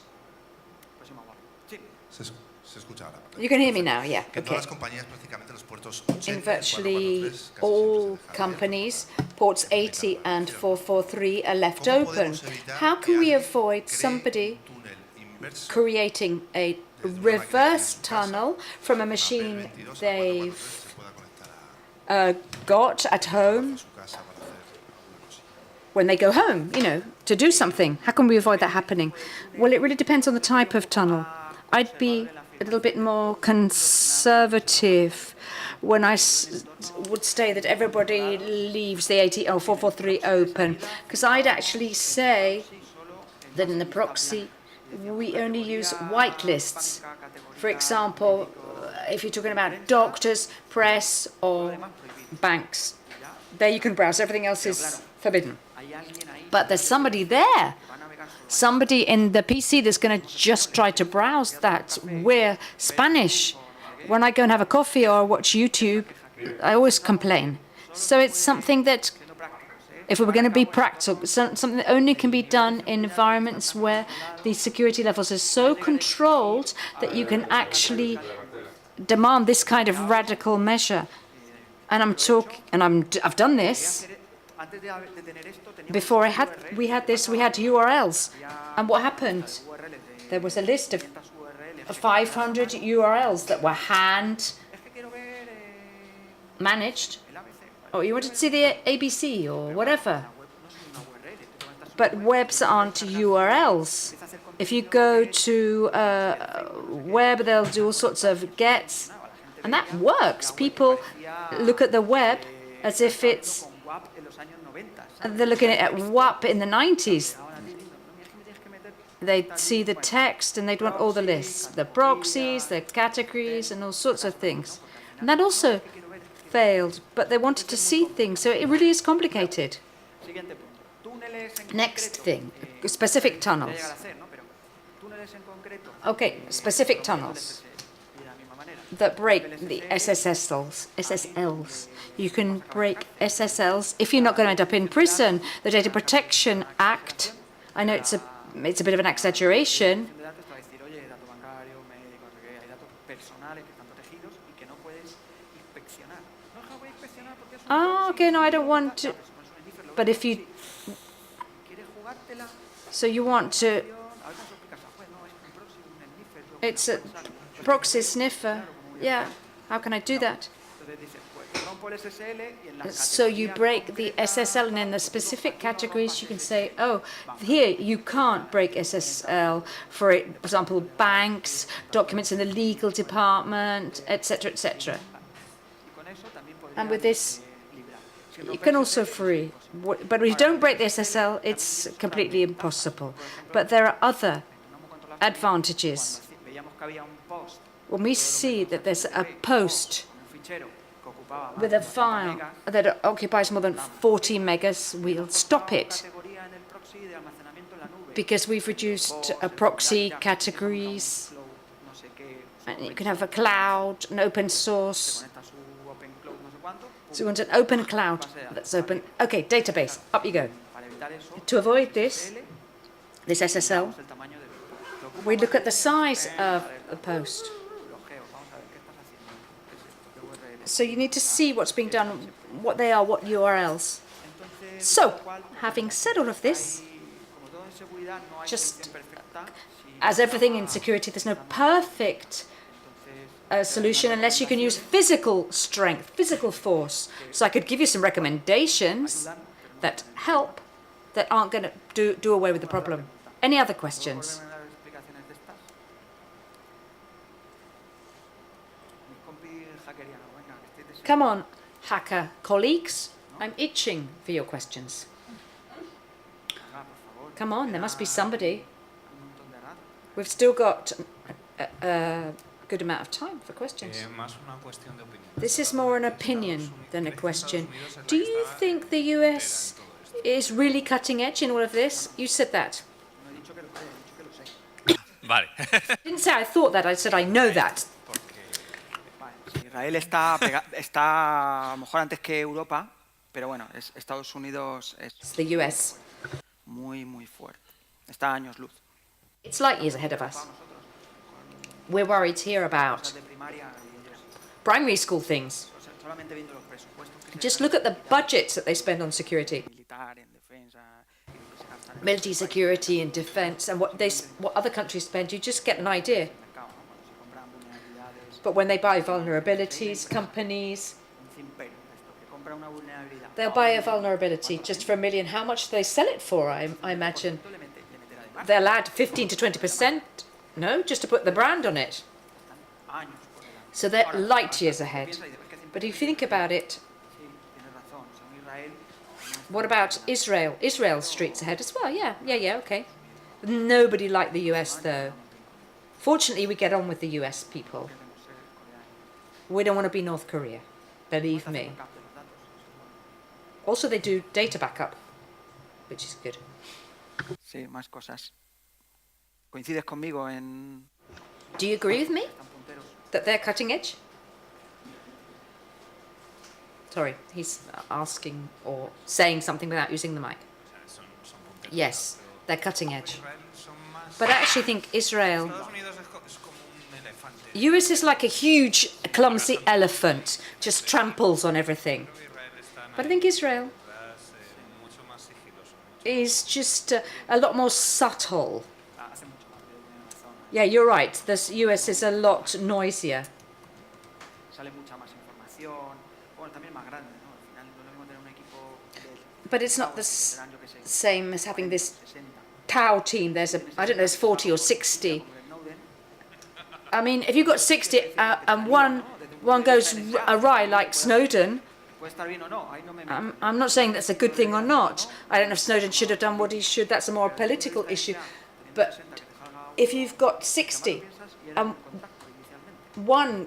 You can hear me now, yeah. Okay. In virtually all companies, ports 80 and 443 are left open. How can we avoid somebody creating a reverse tunnel from a machine they've got at home when they go home, you know, to do something? How can we avoid that happening? Well, it really depends on the type of tunnel. I'd be a little bit more conservative when I would say that everybody leaves the 80 or 443 open, because I'd actually say that in the proxy we only use whitelists. For example, if you're talking about doctors, press, or banks, there you can browse. Everything else is forbidden. But there's somebody there, somebody in the PC that's going to just try to browse that. We're Spanish. When I go and have a coffee or watch YouTube, I always complain. So it's something that, if we were going to be practical, something that only can be done in environments where the security levels are so controlled that you can actually demand this kind of radical measure. And I've done this. Before we had URLs. And what happened? There was a list of 500 URLs that were hand managed. Or you wanted to see the ABC or whatever. But webs aren't URLs. If you go to web, they'll do all sorts of gets. And that works. People look at the web as if it's... They're looking at WAP in the 90s. They'd see the text and they'd want all the lists. The proxies, the categories, and all sorts of things. And that also failed, but they wanted to see things, so it really is complicated. Next thing, specific tunnels. Okay, specific tunnels that break the SSLs. You can break SSLs if you're not going to end up in prison. The Data Protection Act, I know it's a bit of an exaggeration. Oh, okay, no, I don't want to. But if you... So you want to... It's a proxy sniffer. Yeah, how can I do that? Entonces dice, pues rompo el SSL y en las So you categorías break the concretas, SSL, and in the specific categories you can say, oh, here you can't break SSL for example, banks, documents in the legal department, etc., etc. y con eso también And podrían with this, librar. Sin you romper can el also SSL, eso es free. imposible. But if you don't break the SSL, it's completely impossible. But there are other advantages. Cuando veíamos que había un post When we see that there's a post con un fichero que ocupaba más with de a 40 file megas, that occupies more than 40 megas, we'll stop it categoría en el proxy de almacenamiento en la nube. because we've reduced proxy categories. Flow, no sé qué, And you can have a cloud, an open se source. conecta a su open cloud, no sé cuánto. So you want an open cloud that's open. Okay, database, up you go. Para evitar eso, To avoid this SSL, el tamaño del lo ocupa we más look at the de size of the post. los geos. Vamos a ver qué estás haciendo. ¿Qué es esto? ¿Qué URL? So you need to see what's being done, what they are, what URLs. Entonces, So, lo cual, having said all of this, como todo en seguridad, no hay just solución perfecta. Si as everything in security, there's no perfect solution unless you can use physical strength, physical force. So I could give you some recommendations that help, that aren't going to do away with the problem. Any other questions? ¿puedo dar explicaciones de estas? Mi compi hackeriano, venga, que estoy deseando. Come on, hacker colleagues. I'm itching for your questions. Venga, por favor. Come on, there must be somebody. Un montón de rato. We've still got a good amount of time for questions. Más una cuestión de opinión. This is more an opinion than a question. Do you think the US is really cutting edge in all of this? You said that. No he dicho que lo creo, he dicho que lo sé. Vale. I didn't say I thought that, I said I know that. Vale, sí, Israel está a lo mejor antes que Europa, pero bueno, Estados Unidos es It's the US. muy, muy fuerte. Está a años luz. It's light years ahead of us. We're worried here about Cosas de primaria y ellos, primary school things. solamente viendo los presupuestos que se Just look at the budgets that they spend on security. militar, en defensa, y lo que se gastan en Military security and defense and what other countries spend, you just get an idea. el mercado, ¿no? Cuando se compran vulnerabilidades, But when they buy vulnerabilities, companies, un imperio, esto, que compra una vulnerabilidad. they'll buy a vulnerability just for $1 million. How much do they sell it for, I imagine? Le meterá de margen, They'll add 15 to 20%, no, just to put the brand on it. años por delante. So they're Ahora, light ahora, years piensa ahead. y dices, "Es que es But if you think about it, Sí, tienes razón. O sea, un Israel what about Israel? Israel's streets ahead as well, yeah, okay. Nobody like the US though. Fortunately, we get on with the US people. queremos ser coreanos. We don't want to be North Korea, believe me. Backup de los datos, eso es Also, they do data backup, which is good. bueno. Sí, más cosas. ¿Coincides conmigo en Do you agree with me están punteros? that they're cutting edge? Sorry, he's asking or saying something without using the mic. Son punteros. Yes, they're cutting edge. Israel son más. But I actually think Israel, Estados Unidos es como un elefante. US is like a huge, clumsy elephant, just tramples on everything. Israel está But I think Israel mucho más sigiloso. is just a lot more subtle. Hace mucho más ruido, tienes razón. Yeah, you're right. The US is a lot noisier. Sale mucha más información. Bueno, también más grande, ¿no? Al final no es lo mismo tener un equipo de But it's not the serán, yo qué sé, same as having this 60. POW team. There's I don't know, there's 40 or 60. Como el Snowden, I mean, if you've got 60 and one goes awry like Snowden, puede estar bien o no, ahí no me meto. I'm not saying that's a good thing or not. I don't know if Snowden should have done what he should. That's a more political issue. But if you've got 60 and one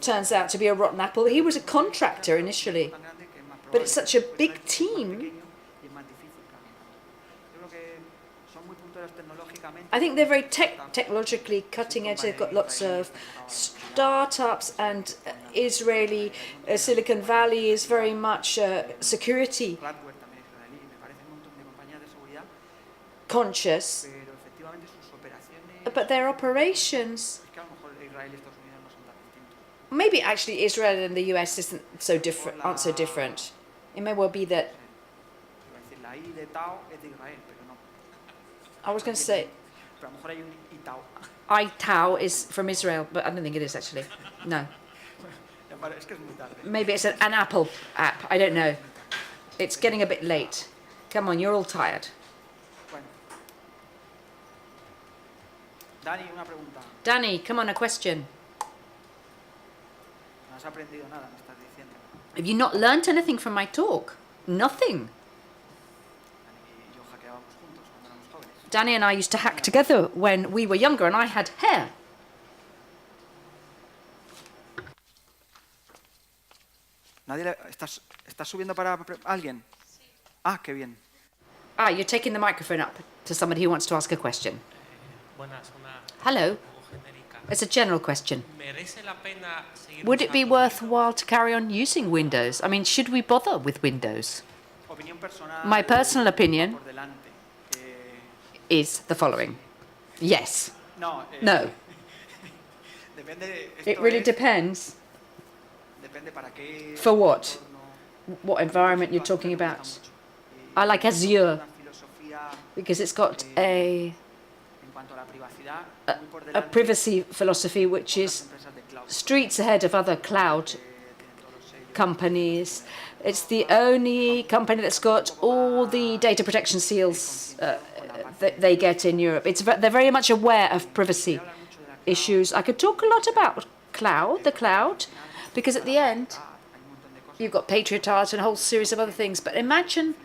turns out to be a rotten apple, he was a contractor initially, but it's such a big team. I think they're very technologically cutting edge. They've got lots of startups, and Israeli Silicon Valley is very much security conscious, but their operations, maybe actually Israel and the US aren't so different. It may well be that I was going to say iTow is from Israel, but I don't think it is actually. No. Maybe it's an Apple app. I don't know. It's getting a bit late. Come on, you're all tired. Dani, una pregunta. Danny, come on, a question. No has aprendido nada, me estás diciendo. Have you not learnt anything from my talk? Nothing. Dani y yo hackeábamos juntos cuando éramos jóvenes. Danny and I used to hack together when we were younger and I had hair. ¿Estás subiendo para alguien? Ah, qué bien. Ah, you're taking the microphone up to somebody who wants to ask a question. Hello. It's a general question. Would it be worthwhile to carry on using Windows? I mean, should we bother with Windows? My personal opinion is the following. Yes. No. It really depends. For what? What environment you're talking about? I like Azure because it's got a privacy philosophy which is streets ahead of other cloud companies. It's the only company that's got all the data protection seals that they get in Europe. They're very much aware of privacy issues. I could talk a lot about the cloud, because at the end you've got Patriot Art and a whole series of other things. But imagine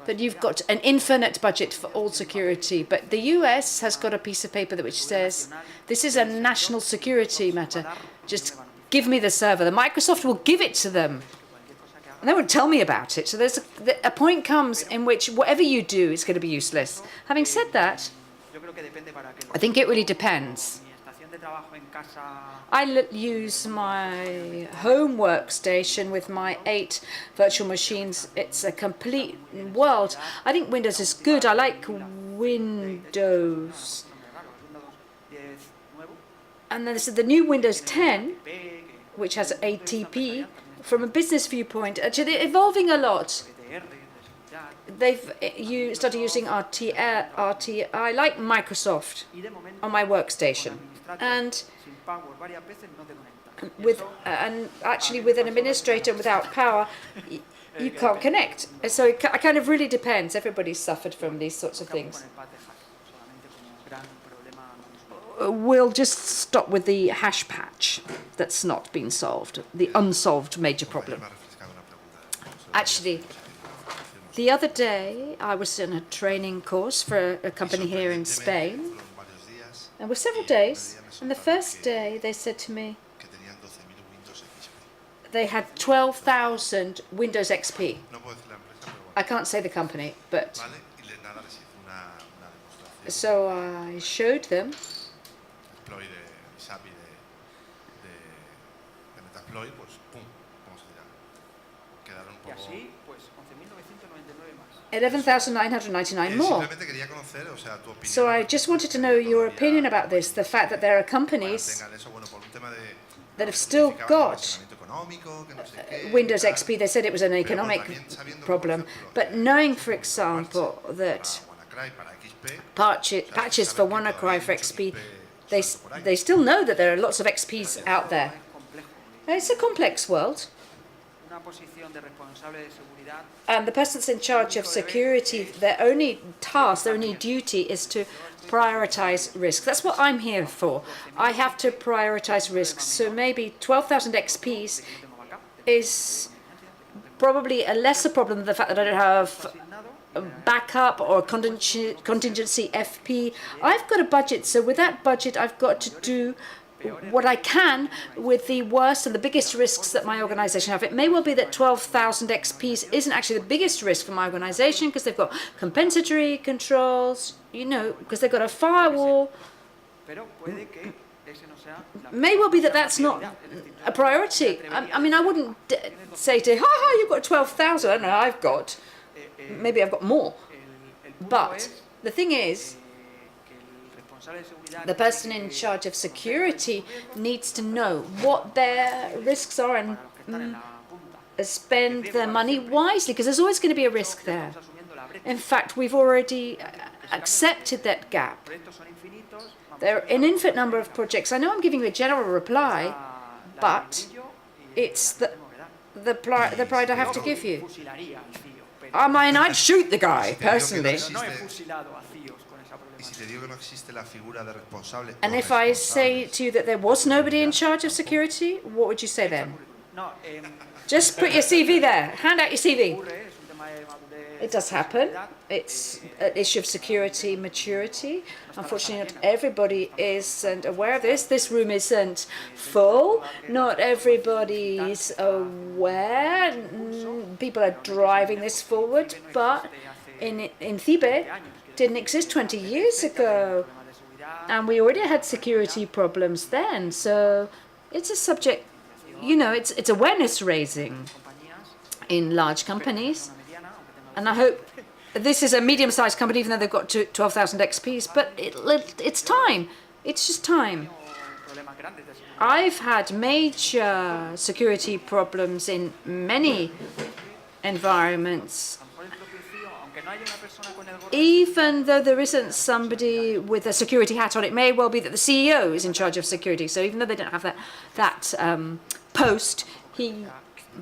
that you've got an infinite budget for all security, but the US has got a piece of paper which says this is a national security matter. Just give me the server. The Microsoft will give it to them, and they won't tell me about it. So there's a point comes in which whatever you do is going to be useless. Having said that, I think it really depends. I use my home workstation with my 8 virtual machines. It's a complete world. I think Windows is good. I like Windows. And then there's the new Windows 10, which has ATP. From a business viewpoint, actually, they're evolving a lot. You started using RT. I like Microsoft on my workstation. And actually with an administrator without power, you can't connect. So it kind of really depends. Everybody's suffered from these sorts of things. We'll just stop with the hash patch that's not been solved, the unsolved major problem. Actually, the other day I was in a training course for a company here in Spain. There were several days, and the first day they said to me they had 12,000 Windows XP. I can't say the company, but so I showed them. $11,999 more. So I just wanted to know your opinion about this, the fact that there are companies that have still got Windows XP. They said it was an economic problem, but knowing, for example, that patches for WannaCry for XP, they still know that there are lots of XPs out there. And it's a complex world. And the person that's in charge of security, their only task, their only duty is to prioritize risks. That's what I'm here for. I have to prioritize risks. So maybe 12,000 XPs is probably a lesser problem than the fact that I don't have a backup or contingency FP. I've got a budget, so with that budget I've got to do what I can with the worst and the biggest risks that my organization have. It may well be that 12,000 XPs isn't actually the biggest risk for my organization because they've got compensatory controls, because they've got a firewall. May well be that that's not a priority. I mean, I wouldn't say to, you've got 12,000. I don't know, maybe I've got more. But the thing is, the person in charge of security needs to know what their risks are and spend their money wisely, because there's always going to be a risk there. In fact, we've already accepted that gap. There are an infinite number of projects. I know I'm giving you a general reply, but it's the pride I have to give you. I mean, I'd shoot the guy, personally. And if I say to you that there was nobody in charge of security, what would you say then? Just put your CV there. Hand out your CV. It does happen. It's an issue of security maturity. Unfortunately, not everybody isn't aware of this. This room isn't full. Not everybody's aware. People are driving this forward, but INCIBE didn't exist 20 years ago, and we already had security problems then. So it's a subject, you know, it's awareness raising in large companies. And I hope this is a medium-sized company, even though they've got 12,000 XPs, but it's time. It's just time. I've had major security problems in many environments. Even though there isn't somebody with a security hat on, it may well be that the CEO is in charge of security. So even though they don't have that post, he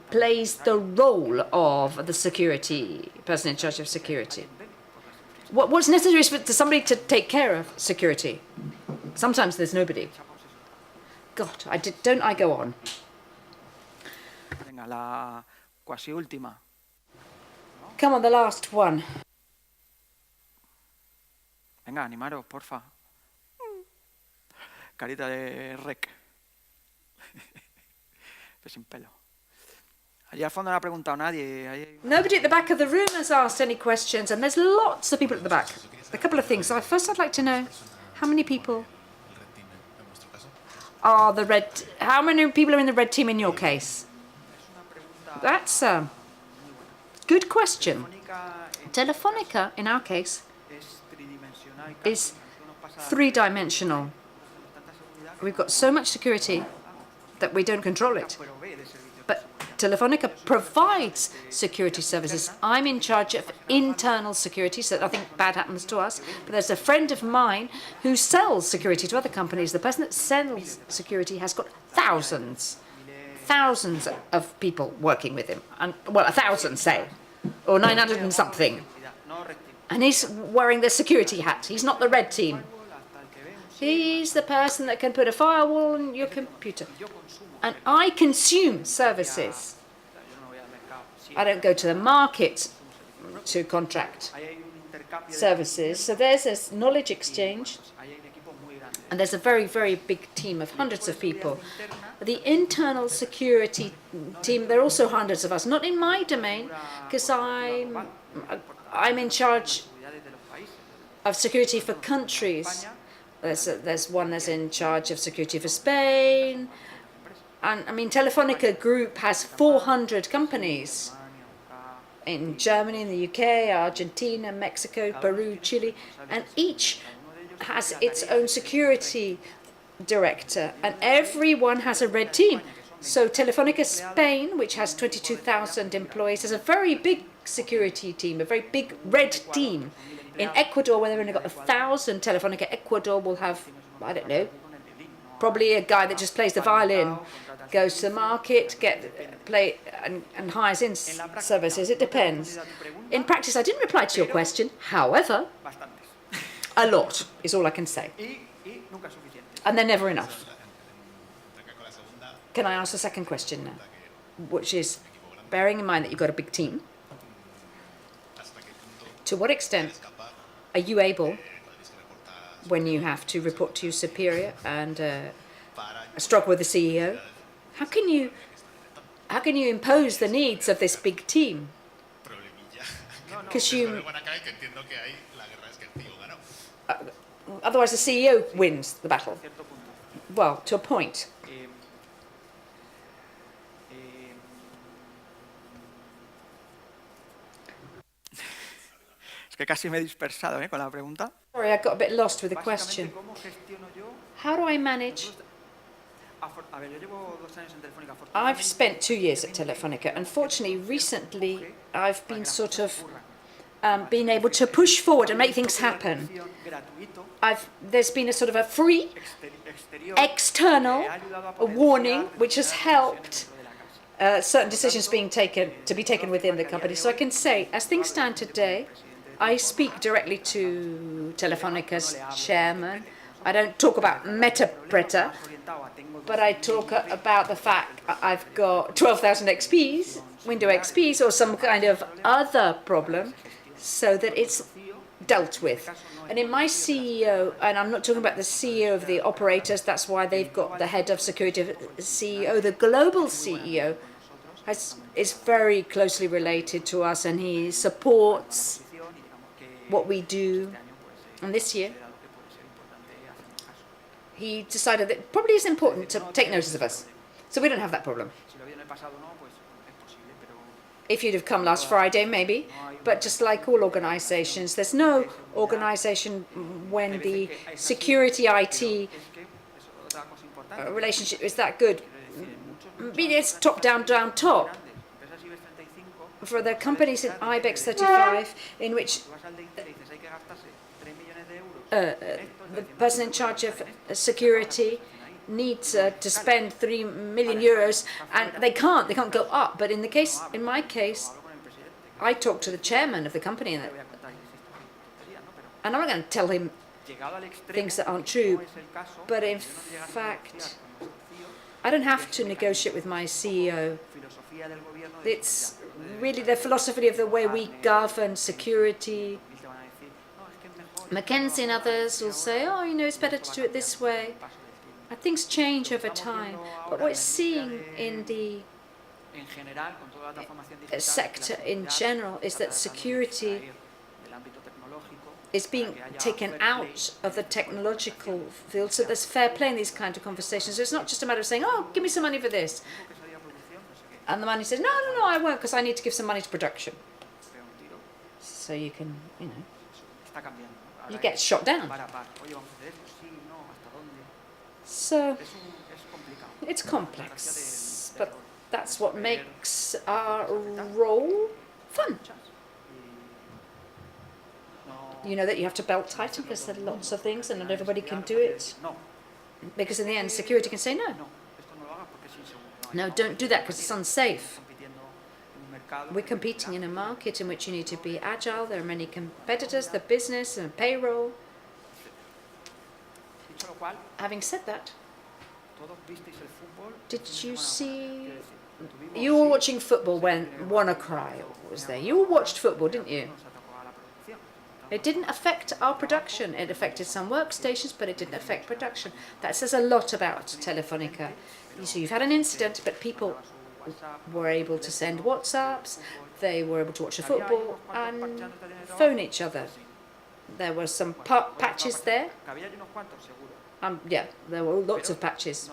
plays the role of the security person in charge of security. What's necessary is for somebody to take care of security. Sometimes there's nobody. God, don't I go on? Venga, la quasi última. Come on, the last one. Venga, animaros, porfa. Carita de rec. Sin pelo. Allí al fondo no ha preguntado nadie. Nobody at the back of the room has asked any questions, and there's lots of people at the back. A couple of things. First, I'd like to know how many people are how many people are in the red team in your case? That's a good question. Telefonica, in our case, is three-dimensional. We've got so much security that we don't control it. But Telefonica provides security services. I'm in charge of internal security, so nothing bad happens to us. But there's a friend of mine who sells security to other companies. The person that sells security has got thousands of people working with him. And, well, 1,000, say, or 900 and something. And he's wearing the security hat. He's not the red team. He's the person that can put a firewall on your computer. And I consume services. I don't go to the market to contract services. So there's this knowledge exchange, and there's a very, very big team of hundreds of people. The internal security team, there are also hundreds of us, not in my domain, because I'm in charge of security for countries. There's one that's in charge of security for Spain. And I mean, Telefonica Group has 400 companies in Germany, in the UK, Argentina, Mexico, Peru, Chile, and each has its own security director, and everyone has a red team. So Telefonica Spain, which has 22,000 employees, has a very big security team, a very big red team. In Ecuador, where they've only got 1,000, Telefonica Ecuador will have, I don't know, probably a guy that just plays the violin, goes to the market, and hires in services. It depends. In practice, I didn't reply to your question. However, a lot is all I can say. And they're never enough. Can I ask a second question now? Which is, bearing in mind that you've got a big team, to what extent are you able, when you have to report to your superior and struggle with the CEO, how can you impose the needs of this big team? Because otherwise the CEO wins the battle. Well, to a point. Es que casi me he dispersado con la pregunta. Sorry, I got a bit lost with the question. How do I manage? I've spent 2 years at Telefonica. Unfortunately, recently, I've been sort of being able to push forward and make things happen. There's been a sort of a free external warning which has helped certain decisions to be taken within the company. So I can say, as things stand today, I speak directly to Telefónica's chairman. I don't talk about Metapreta, but I talk about the fact I've got 12,000 XPs, window XPs, or some kind of other problem, so that it's dealt with. And in my CEO, and I'm not talking about the CEO of the operators, that's why they've got the head of security CEO, the global CEO is very closely related to us, and he supports what we do. And this year, he decided that it probably is important to take notice of us. So we don't have that problem. If you'd have come last Friday, maybe. But just like all organizations, there's no organization when the security IT relationship is that good. It's top down, down top. For the companies in IBEX 35, in which the person in charge of security needs to spend 3 million euros, and they can't go up. But in my case, I talked to the chairman of the company, and I'm not going to tell him things that aren't true. But in fact, I don't have to negotiate with my CEO. It's really the philosophy of the way we govern security. Mackenzie and others will say, oh, it's better to do it this way. And things change over time. But what we're seeing in the sector in general is that security is being taken out of the technological field, so there's fair play in these kind of conversations. So it's not just a matter of saying, oh, give me some money for this. And the money says, no, I won't, because I need to give some money to production. So you can, you get shot down. So it's complex, but that's what makes our role fun. You know that you have to belt tighten because there are lots of things and not everybody can do it. Because in the end, security can say no. No, don't do that because it's unsafe. We're competing in a market in which you need to be agile. There are many competitors, the business and payroll. Having said that, did you see... You were watching football when WannaCry was there. You all watched football, didn't you? It didn't affect our production. It affected some workstations, but it didn't affect production. That says a lot about Telefónica. So you've had an incident, but people were able to send WhatsApps, they were able to watch the football and phone each other. There were some patches there. Yeah, there were lots of patches,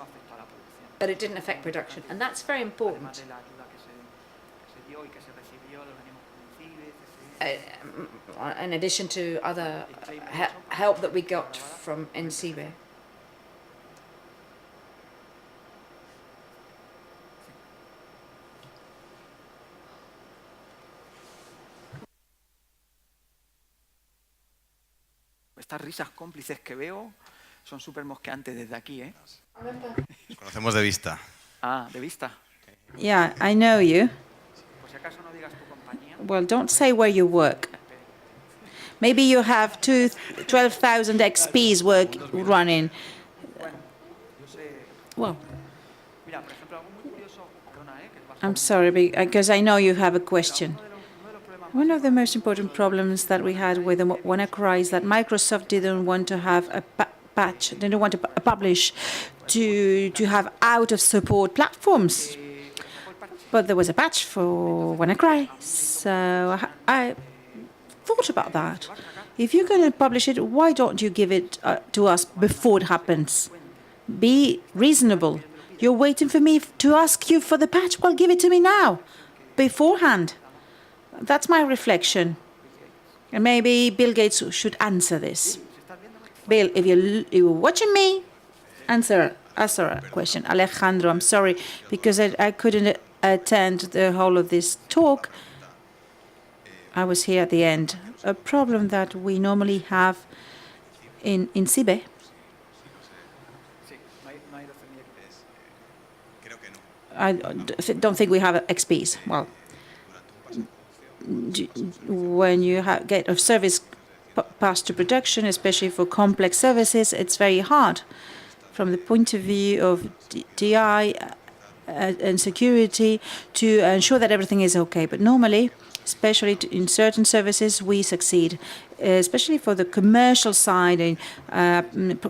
but it didn't affect production, and that's very important. In addition to other help that we got from INCIBE. Estas risas cómplices que veo son súper mosqueantes desde aquí, ¿eh? Nos conocemos de vista. Ah, de vista. Yeah, I know you. Well, don't say where you work. Maybe you have 12,000 XPs running. Well, I'm sorry, because I know you have a question. One of the most important problems that we had with the WannaCry is that Microsoft didn't want to have a patch, they didn't want to publish to have out-of-support platforms. But there was a patch for WannaCry, so I thought about that. If you're going to publish it, why don't you give it to us before it happens? Be reasonable. You're waiting for me to ask you for the patch? Well, give it to me now, beforehand. That's my reflection. And maybe Bill Gates should answer this. Bill, if you're watching me, answer a question. Alejandro, I'm sorry, because I couldn't attend the whole of this talk. I was here at the end. A problem that we normally have in INCIBE. I don't think we have XPs. Well, when you get a service passed to production, especially for complex services, it's very hard from the point of view of DI and security to ensure that everything is okay. But normally, especially in certain services, we succeed, especially for the commercial side, in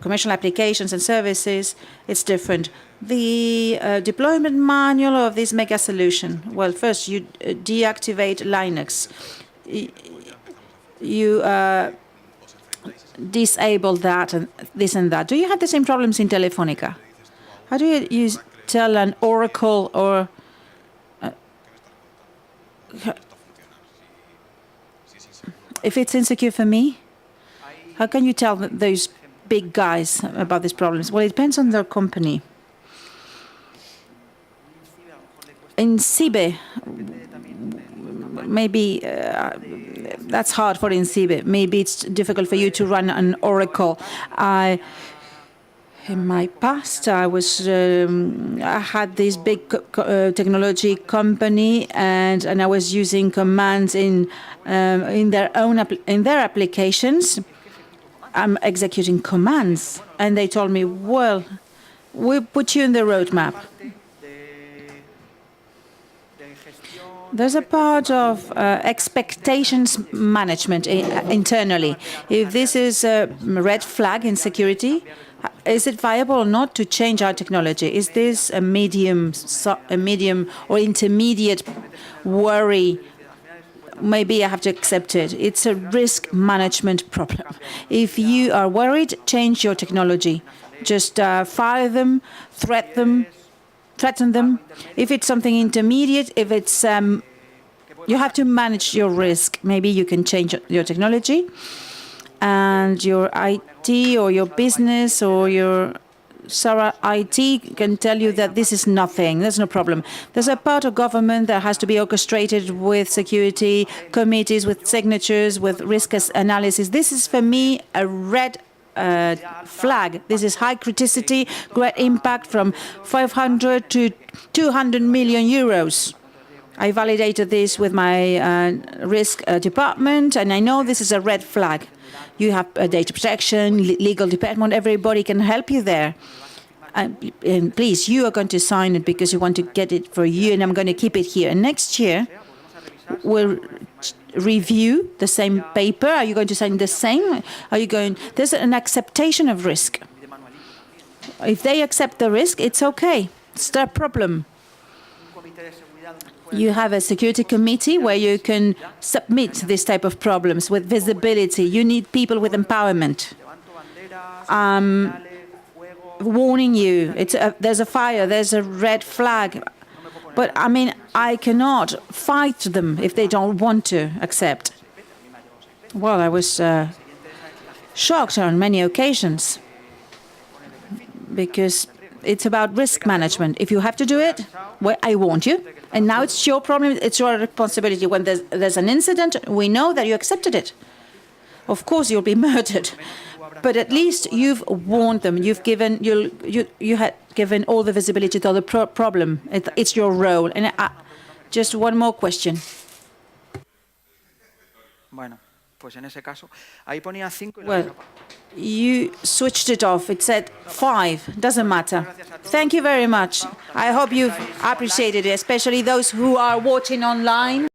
commercial applications and services, it's different. The deployment manual of this mega solution. Well, first you deactivate Linux. You disable that and this and that. Do you have the same problems in Telefonica? How do you tell an Oracle or if it's insecure for me? How can you tell those big guys about these problems? Well, it depends on their company. INCIBE, maybe that's hard for INCIBE. Maybe it's difficult for you to run an Oracle. In my past, I had this big technology company, and I was using commands in their applications. I'm executing commands, and they told me, "Well, we put you in the roadmap." There's a part of expectations management internally. If this is a red flag in security, is it viable or not to change our technology? Is this a medium or intermediate worry? Maybe I have to accept it. It's a risk management problem. If you are worried, change your technology. Just fire them, threaten them. If it's something intermediate, if it's you have to manage your risk. Maybe you can change your technology, and your IT or your business or your Sarah IT can tell you that this is nothing. There's no problem. There's a part of government that has to be orchestrated with security committees, with signatures, with risk analysis. This is for me a red flag. This is high criticality, great impact from 500 to 200 million euros. I validated this with my risk department, and I know this is a red flag. You have data protection, legal department, everybody can help you there. And please, you are going to sign it because you want to get it for you, and I'm going to keep it here. And next year, we'll review the same paper. Are you going to sign the same? There's an acceptation of risk. If they accept the risk, it's okay. It's their problem. You have a security committee where you can submit this type of problems with visibility. You need people with empowerment. Warning you, there's a fire, there's a red flag. But I mean, I cannot fight them if they don't want to accept. Well, I was shocked on many occasions because it's about risk management. If you have to do it, well, I warned you. And now it's your problem, it's your responsibility. When there's an incident, we know that you accepted it. Of course, you'll be murdered. But at least you've warned them. You had given all the visibility to the problem. It's your role. And just one more question. Well, you switched it off. It said 5. Doesn't matter. Thank you very much. I hope you've appreciated it, especially those who are watching online.